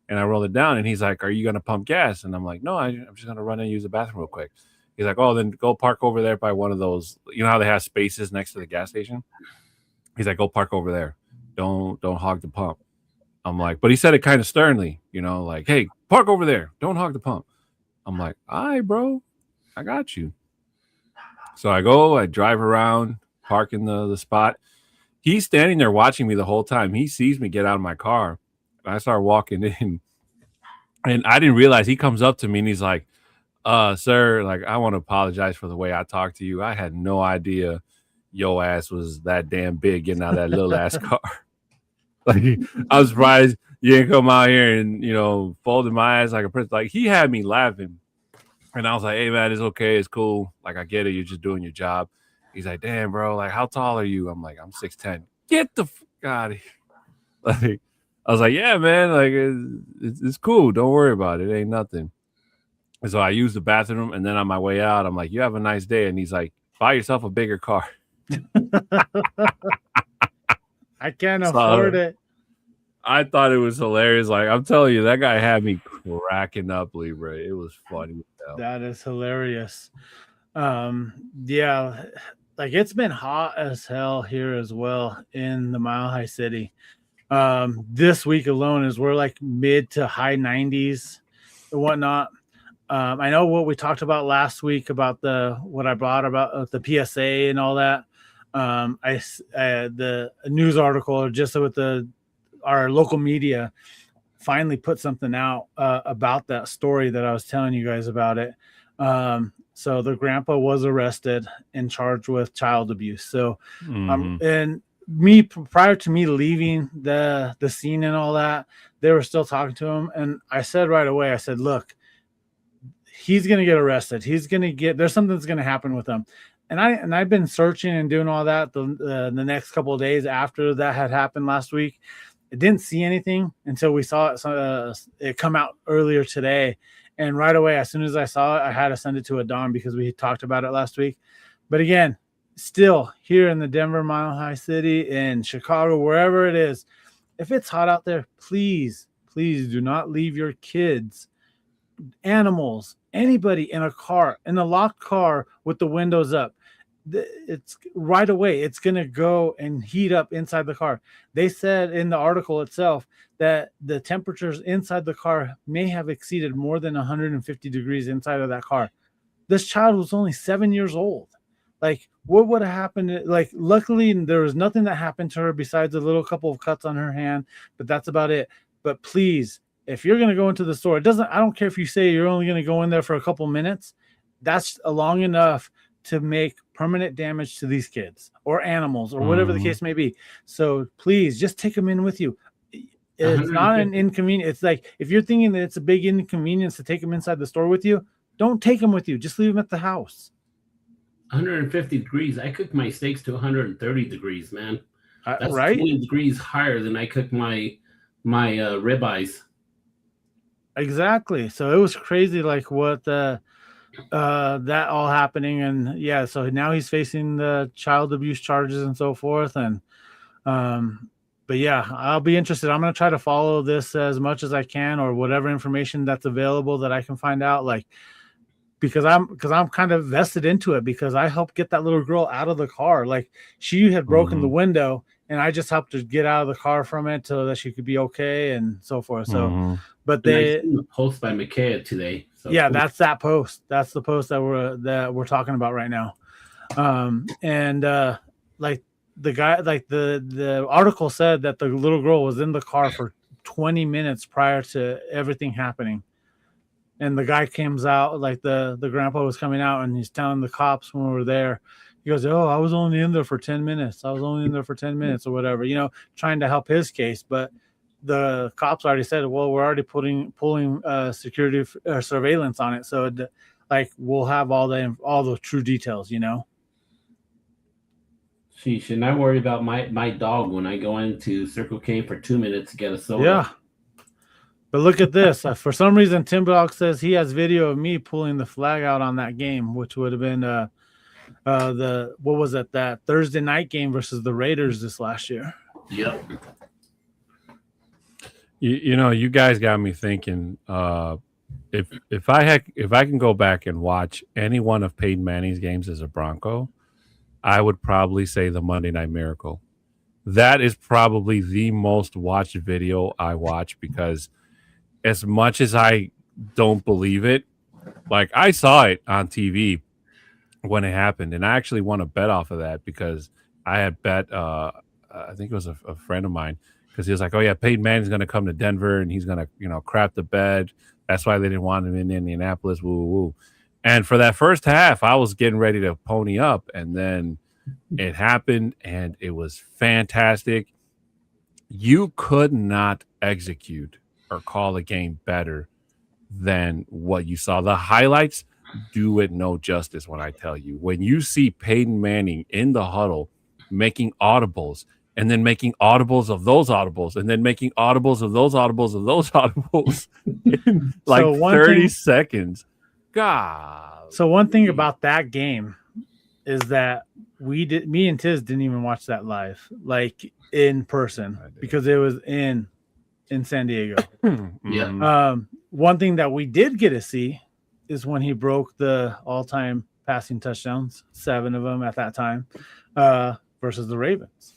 and I roll it down, and he's like, "Are you going to pump gas?" And I'm like, "No, I'm just going to run and use the bathroom real quick." He's like, "Oh, then go park over there by one of those. You know how they have spaces next to the gas station?" He's like, "Go park over there. Don't hog the pump." I'm like, but he said it kind of sternly, like, "Hey, park over there. Don't hog the pump." I'm like, "All right, bro, I got you." So I drive around, park in the spot. He's standing there watching me the whole time. He sees me get out of my car. And I start walking in. And I didn't realize he comes up to me and he's like, "Sir, like, I want to apologize for the way I talked to you. I had no idea your ass was that damn big getting out of that little ass car." Like, I was surprised you didn't come out here and, folding my ass like a prince. Like, he had me laughing. And I was like, "Hey, man, it's okay. It's cool. Like, I get it. You're just doing your job." He's like, "Damn, bro, like, how tall are you?" I'm like, "I'm 6'10". Get the fuck out of here. Like, I was like, "Yeah, man, like, it's cool. Don't worry about it. It ain't nothing." And so I used the bathroom, and then on my way out, I'm like, "You have a nice day." And he's like, "Buy yourself a bigger car." I can't afford it. I thought it was hilarious. Like, I'm telling you, that guy had me cracking up, Libre. It was funny. That is hilarious. Yeah, like it's been hot as hell here as well in the Mile High City. This week alone is we're like mid to high 90s and whatnot. I know what we talked about last week about what I brought about the PSA and all that. The news article just with our local media finally put something out about that story that I was telling you guys about it. So the grandpa was arrested and charged with child abuse. So, and me prior to me leaving the scene and all that, they were still talking to him. And I said right away, I said, "Look, he's going to get arrested. There's something that's going to happen with him." And I've been searching and doing all that the next couple of days after that had happened last week. I didn't see anything until we saw it come out earlier today. And right away, as soon as I saw it, I had to send it to Adon because we talked about it last week. But again, still here in the Denver Mile High City, in Chicago, wherever it is, if it's hot out there, please do not leave your kids, animals, anybody in a locked car with the windows up. it's right away. It's going to go and heat up inside the car. They said in the article itself that the temperatures inside the car may have exceeded more than 150 degrees inside of that car. This child was only 7 years old. Like, what would have happened? Like, luckily, there was nothing that happened to her besides a little couple of cuts on her hand, but that's about it. But please, if you're going to go into the store, I don't care if you say you're only going to go in there for a couple minutes. That's long enough to make permanent damage to these kids or animals or whatever the case may be. So please just take them in with you. It's not an inconvenience. It's like, if you're thinking that it's a big inconvenience to take them inside the store with you, don't take them with you. Just leave them at the house. 150 degrees. I cook my steaks to 130 degrees, man. That's right? 20 degrees higher than I cook my ribeyes. Exactly. So it was crazy, like what that all happening, and yeah. So now he's facing the child abuse charges and so forth, and but yeah, I'll be interested. I'm gonna try to follow this as much as I can, or whatever information that's available that I can find out, like. Because I'm kind of vested into it, because I helped get that little girl out of the car. Like, she had broken the window, and I just helped her get out of the car from it so that she could be okay and so forth. So, but I seen the post by Micaiah today. So yeah, that's that post. That's the post that we're talking about right now. Like the guy, like the article said that the little girl was in the car for 20 minutes prior to everything happening. And the guy comes out, like the grandpa was coming out, and he's telling the cops when we were there, he goes, "Oh, I was only in there for 10 minutes. I was only in there for 10 minutes or whatever," trying to help his case. But the cops already said, "Well, we're already pulling security surveillance on it. So like, we'll have all the true details, Sheesh, and I worry about my dog when I go into Circle K for 2 minutes to get a soda. Yeah. But look at this. For some reason, Tim Dog says he has video of me pulling the flag out on that game, which would have been that Thursday night game versus the Raiders this last year. Yep. You guys got me thinking. If I can go back and watch any one of Peyton Manning's games as a Bronco, I would probably say the Monday Night Miracle. That is probably the most watched video I watch, because as much as I don't believe it, like, I saw it on TV when it happened, and I actually won a bet off of that, because I had bet, I think it was a friend of mine, because he was like, "Oh yeah, Peyton Manning's going to come to Denver, and he's going to, crap the bed. That's why they didn't want him in Indianapolis." Woo woo. And for that first half, I was getting ready to pony up, and then it happened, and it was fantastic. You could not execute or call a game better than what you saw. The highlights do it no justice when I tell you. When you see Peyton Manning in the huddle making audibles, and then making audibles of those audibles, and then making audibles of those audibles of those audibles in like 30 seconds. God. So one thing about that game is that me and Tiz didn't even watch that live, like in person, because it was in San Diego. Yeah. One thing that we did get to see is when he broke the all-time passing touchdowns, 7 of them at that time, versus the Ravens.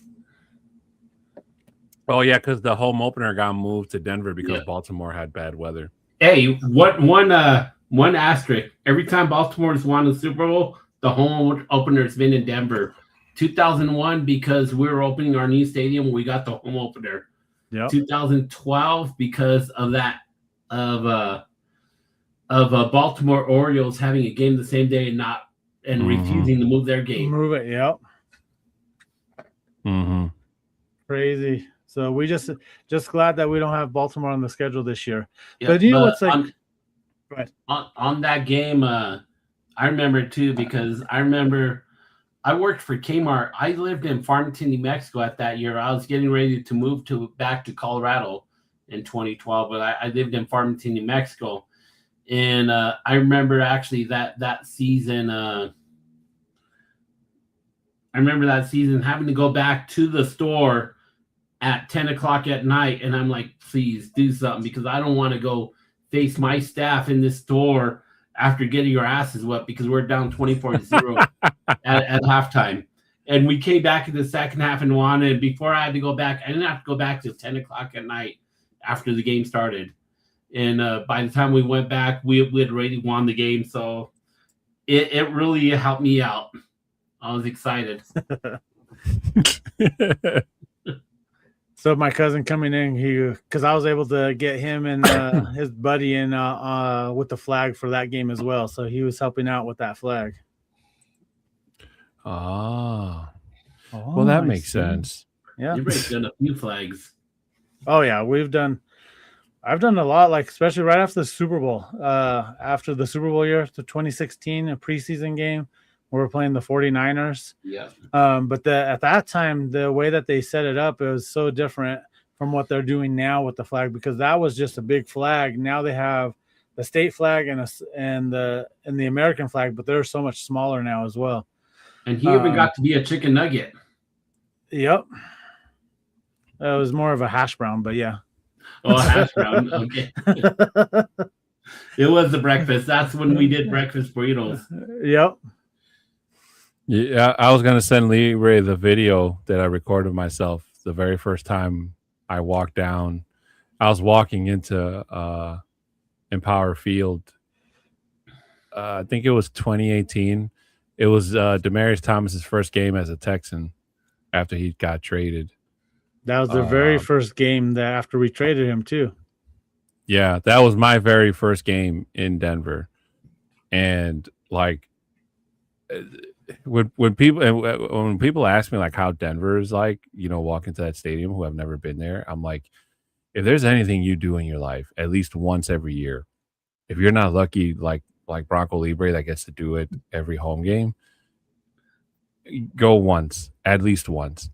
Oh yeah, because the home opener got moved to Denver because Baltimore had bad weather. Hey, one asterisk. Every time Baltimore's won the Super Bowl, the home opener's been in Denver. 2001, because we were opening our new stadium, we got the home opener. Yep. 2012, because of that, of Baltimore Orioles having a game the same day and refusing to move their game. Move it, yep. Crazy. So we just glad that we don't have Baltimore on the schedule this year. Yep, but you know what's like? On that game, I remember too, because I remember I worked for Kmart. I lived in Farmington, New Mexico at that year. I was getting ready to move back to Colorado in 2012, but I lived in Farmington, New Mexico. And I remember actually that season, I remember that season having to go back to the store at 10 o'clock at night. And I'm like, please do something, because I don't want to go face my staff in this store after getting our asses whooped because we're down 24-0 at halftime. And we came back in the second half and won. And before I had to go back, I didn't have to go back till 10 o'clock at night after the game started. And by the time we went back, we had already won the game. So it really helped me out. I was excited. So my cousin coming in, because I was able to get him and his buddy in with the flag for that game as well. So he was helping out with that flag. Oh, well, that makes sense. Yeah, You've already done a few flags. Oh yeah, I've done a lot, like especially right after the Super Bowl. After the Super Bowl year, the 2016, a preseason game, we were playing the 49ers. Yeah. But at that time, the way that they set it up, it was so different from what they're doing now with the flag, because that was just a big flag. Now they have the state flag and the American flag, but they're so much smaller now as well. And he even got to be a chicken nugget. Yep. It was more of a hash brown, but yeah. Oh, hash brown. Okay. It was the breakfast. That's when we did breakfast burritos. Yep. Yeah, I was gonna send Libre the video that I recorded myself the very first time I walked down. I was walking into Empower Field. I think it was 2018. It was Demaryius Thomas's first game as a Texan after he got traded. That was the very first game that after we traded him too. Yeah, that was my very first game in Denver, and like when people ask me like how Denver is like, walk into that stadium who have never been there, I'm like, if there's anything you do in your life at least once every year, if you're not lucky like Bronco Libre that gets to do it every home game, go once, at least once.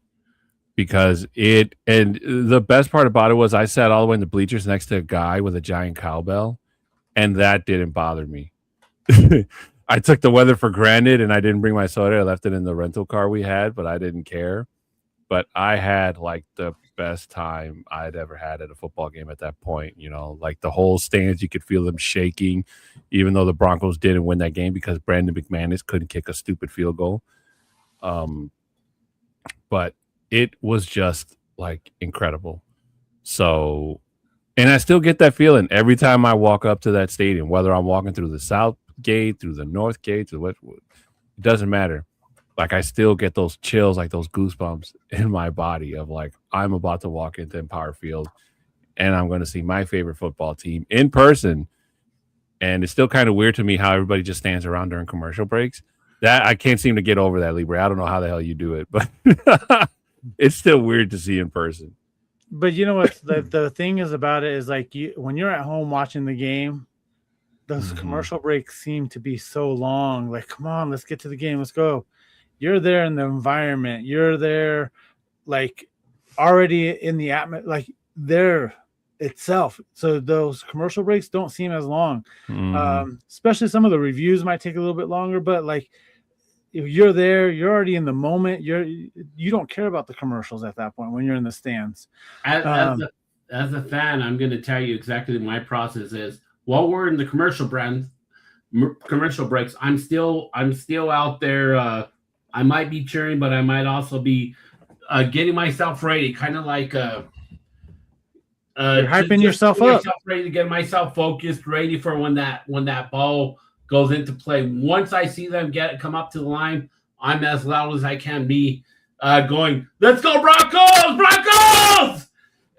Because and the best part about it was I sat all the way in the bleachers next to a guy with a giant cowbell, and that didn't bother me. I took the weather for granted, and I didn't bring my soda. I left it in the rental car we had, but I didn't care. But I had like the best time I'd ever had at a football game at that point. Like the whole stands, you could feel them shaking, even though the Broncos didn't win that game because Brandon McManus couldn't kick a stupid field goal. But it was just like incredible. So, and I still get that feeling every time I walk up to that stadium, whether I'm walking through the south gate, through the north gate, through it doesn't matter. Like I still get those chills, like those goosebumps in my body of like, I'm about to walk into Empower Field and I'm going to see my favorite football team in person. And it's still kind of weird to me how everybody just stands around during commercial breaks. That I can't seem to get over that, Libre. I don't know how the hell you do it, but it's still weird to see in person. But you know what? the thing is about it is like when you're at home watching the game, those commercial breaks seem to be so long. Like, come on, let's get to the game. Let's go. You're there in the environment. You're there, like, already in the atmosphere, like there itself. So those commercial breaks don't seem as long. Especially some of the reviews might take a little bit longer, but like if you're there, you're already in the moment. You don't care about the commercials at that point when you're in the stands. As a fan, I'm going to tell you exactly my process is. While we're in the commercial breaks, I'm still out there. I might be cheering, but I might also be getting myself ready, kind of like you're hyping yourself up, ready to get myself focused, ready for when that ball goes into play. Once I see them come up to the line, I'm as loud as I can be, going, "Let's go Broncos, Broncos!"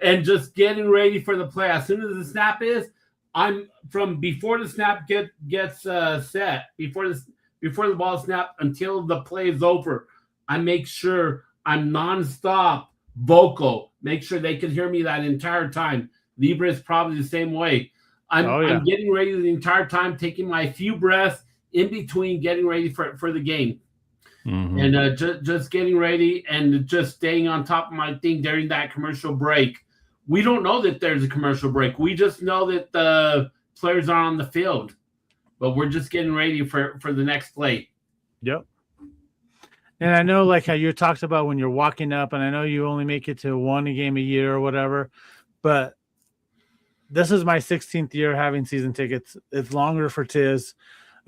and just getting ready for the play. As soon as the snap is, I'm from before the snap gets set, before the ball snap until the play is over. I make sure I'm nonstop vocal. Make sure they can hear me that entire time. Libre is probably the same way. I'm getting ready the entire time, taking my few breaths in between getting ready for the game. And just getting ready and just staying on top of my thing during that commercial break. We don't know that there's a commercial break. We just know that the players are on the field, but we're just getting ready for the next play. Yep. And I know like how you talked about when you're walking up, and I know you only make it to one game a year or whatever, but this is my 16th year having season tickets. It's longer for Tiz.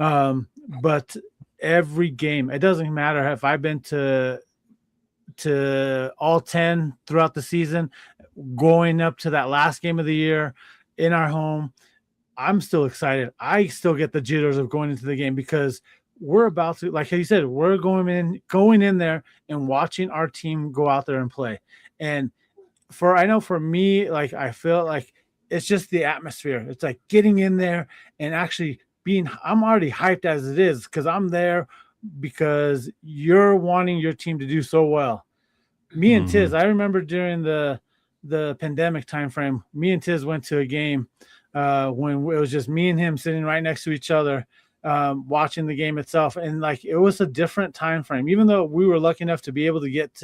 But every game, it doesn't matter if I've been to all 10 throughout the season, going up to that last game of the year in our home, I'm still excited. I still get the jitters of going into the game because we're about to, like you said, we're going in there and watching our team go out there and play. And I know for me, like I feel like it's just the atmosphere. It's like getting in there and actually I'm already hyped as it is because I'm there because you're wanting your team to do so well. Me and Tiz, I remember during the pandemic time frame, me and Tiz went to a game when it was just me and him sitting right next to each other, watching the game itself. And like, it was a different time frame, even though we were lucky enough to be able to get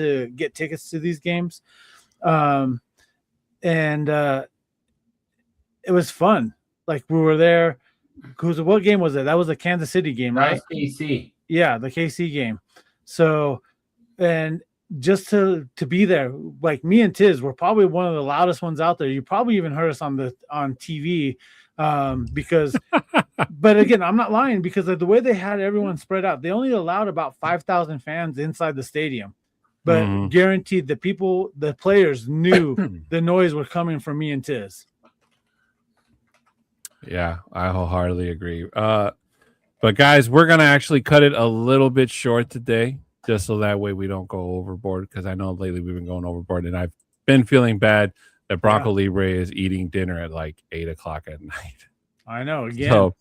tickets to these games. And it was fun. Like we were there. What game was it? That was the Kansas City game, right? KC. Yeah, the KC game. So, and just to be there, like me and Tiz were probably one of the loudest ones out there. You probably even heard us on TV because, but again, I'm not lying because of the way they had everyone spread out. They only allowed about 5,000 fans inside the stadium, but guaranteed the players knew the noise was coming from me and Tiz. Yeah, I wholeheartedly agree. But guys, we're gonna actually cut it a little bit short today, just so that way we don't go overboard. Because I know lately we've been going overboard, and I've been feeling bad that Bronco Libre is eating dinner at like 8 o'clock at night. I know. Again.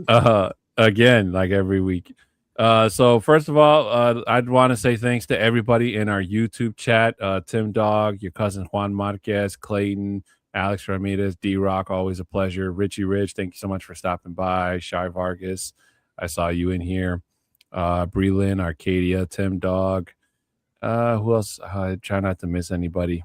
So, again, like every week. So first of all, I'd want to say thanks to everybody in our YouTube chat. Tim Dog, your cousin Juan Marquez, Clayton, Alex Ramirez, D-Rock, always a pleasure. Richie Rich, thank you so much for stopping by. Shai Vargas, I saw you in here. Breland, Arcadia, Tim Dog. Who else? I try not to miss anybody.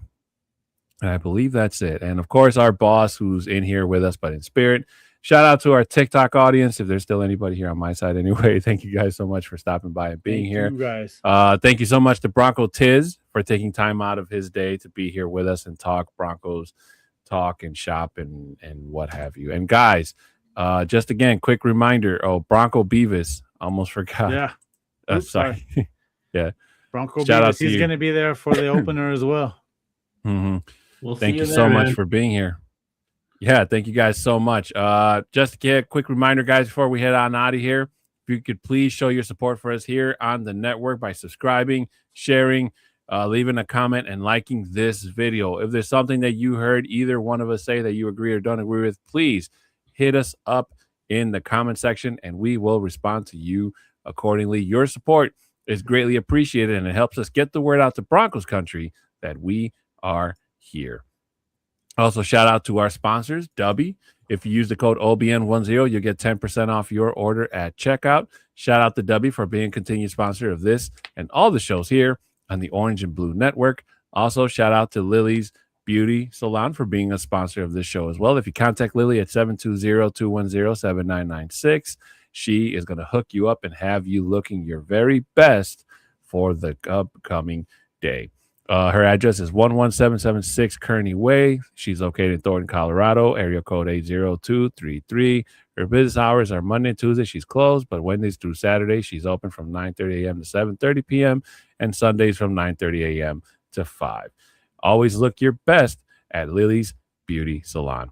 And I believe that's it. And of course, our boss who's in here with us, but in spirit. Shout out to our TikTok audience, if there's still anybody here on my side anyway. Thank you guys so much for stopping by and being here. Thank you guys. Thank you so much to Bronco Tiz for taking time out of his day to be here with us and talk Broncos, talk and shop and what have you. And guys, just again, quick reminder. Bronco Beavis. Almost forgot. Yeah. Sorry. Yeah. Bronco Beavis. He's going to be there for the opener as well. Thank you so much for being here. Yeah, thank you guys so much. Just to get a quick reminder, guys, before we head on out of here, if you could please show your support for us here on the network by subscribing, sharing, leaving a comment, and liking this video. If there's something that you heard either one of us say that you agree or don't agree with, please hit us up in the comment section, and we will respond to you accordingly. Your support is greatly appreciated, and it helps us get the word out to Broncos country that we are here. Also, shout out to our sponsors, Dubby. If you use the code OBN10, you'll get 10% off your order at checkout. Shout out to Dubby for being a continued sponsor of this and all the shows here on the Orange and Blue Network. Also, shout out to Lily's Beauty Salon for being a sponsor of this show as well. If you contact Lily at 720-210-7996, she is going to hook you up and have you looking your very best for the upcoming day. Her address is 11776 Kearney Way. She's located in Thornton, Colorado, area code 80233. Her business hours are Monday and Tuesday. She's closed, but Wednesdays through Saturday, she's open from 9:30 a.m. to 7:30 p.m. and Sundays from 9:30 a.m. to 5. Always look your best at Lily's Beauty Salon.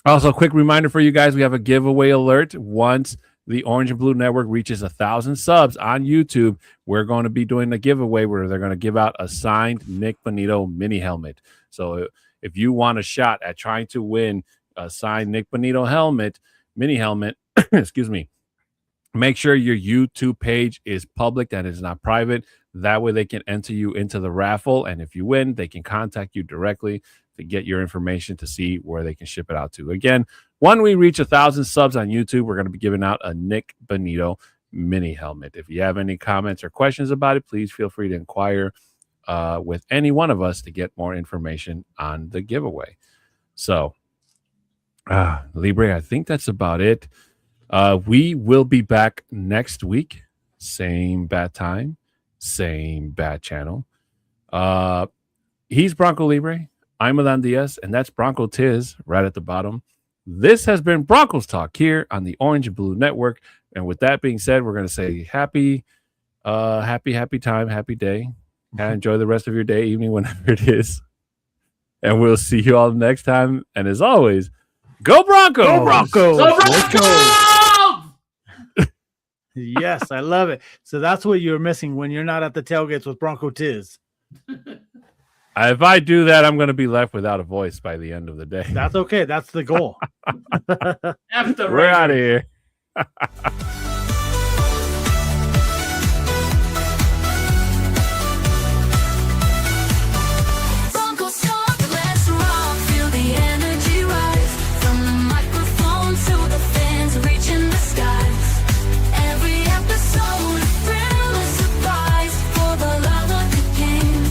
Also, a quick reminder for you guys, we have a giveaway alert. Once the Orange and Blue Network reaches 1,000 subs on YouTube, we're going to be doing a giveaway where they're going to give out a signed Nick Bonito mini helmet. So if you want a shot at trying to win a signed Nick Bonito mini helmet, excuse me, make sure your YouTube page is public and it's not private. That way they can enter you into the raffle. And if you win, they can contact you directly to get your information to see where they can ship it out to. Again, when we reach 1,000 subs on YouTube, we're going to be giving out a Nick Bonito mini helmet. If you have any comments or questions about it, please feel free to inquire with any one of us to get more information on the giveaway. So, Libre, I think that's about it. We will be back next week. Same bad time, same bad channel. He's Bronco Libre. I'm Adan Diaz, and that's Bronco Tiz right at the bottom. This has been Broncos Talk here on the Orange and Blue Network. And with that being said, we're going to say happy time, happy day. And enjoy the rest of your day, evening, whenever it is. And we'll see you all next time. And as always, go Broncos! Go Broncos! Go Let's go! Broncos! Yes, I love it. So that's what you're missing when you're not at the tailgates with Bronco Tiz. If I do that, I'm going to be left without a voice by the end of the day. That's okay. That's the goal. After We're out of here.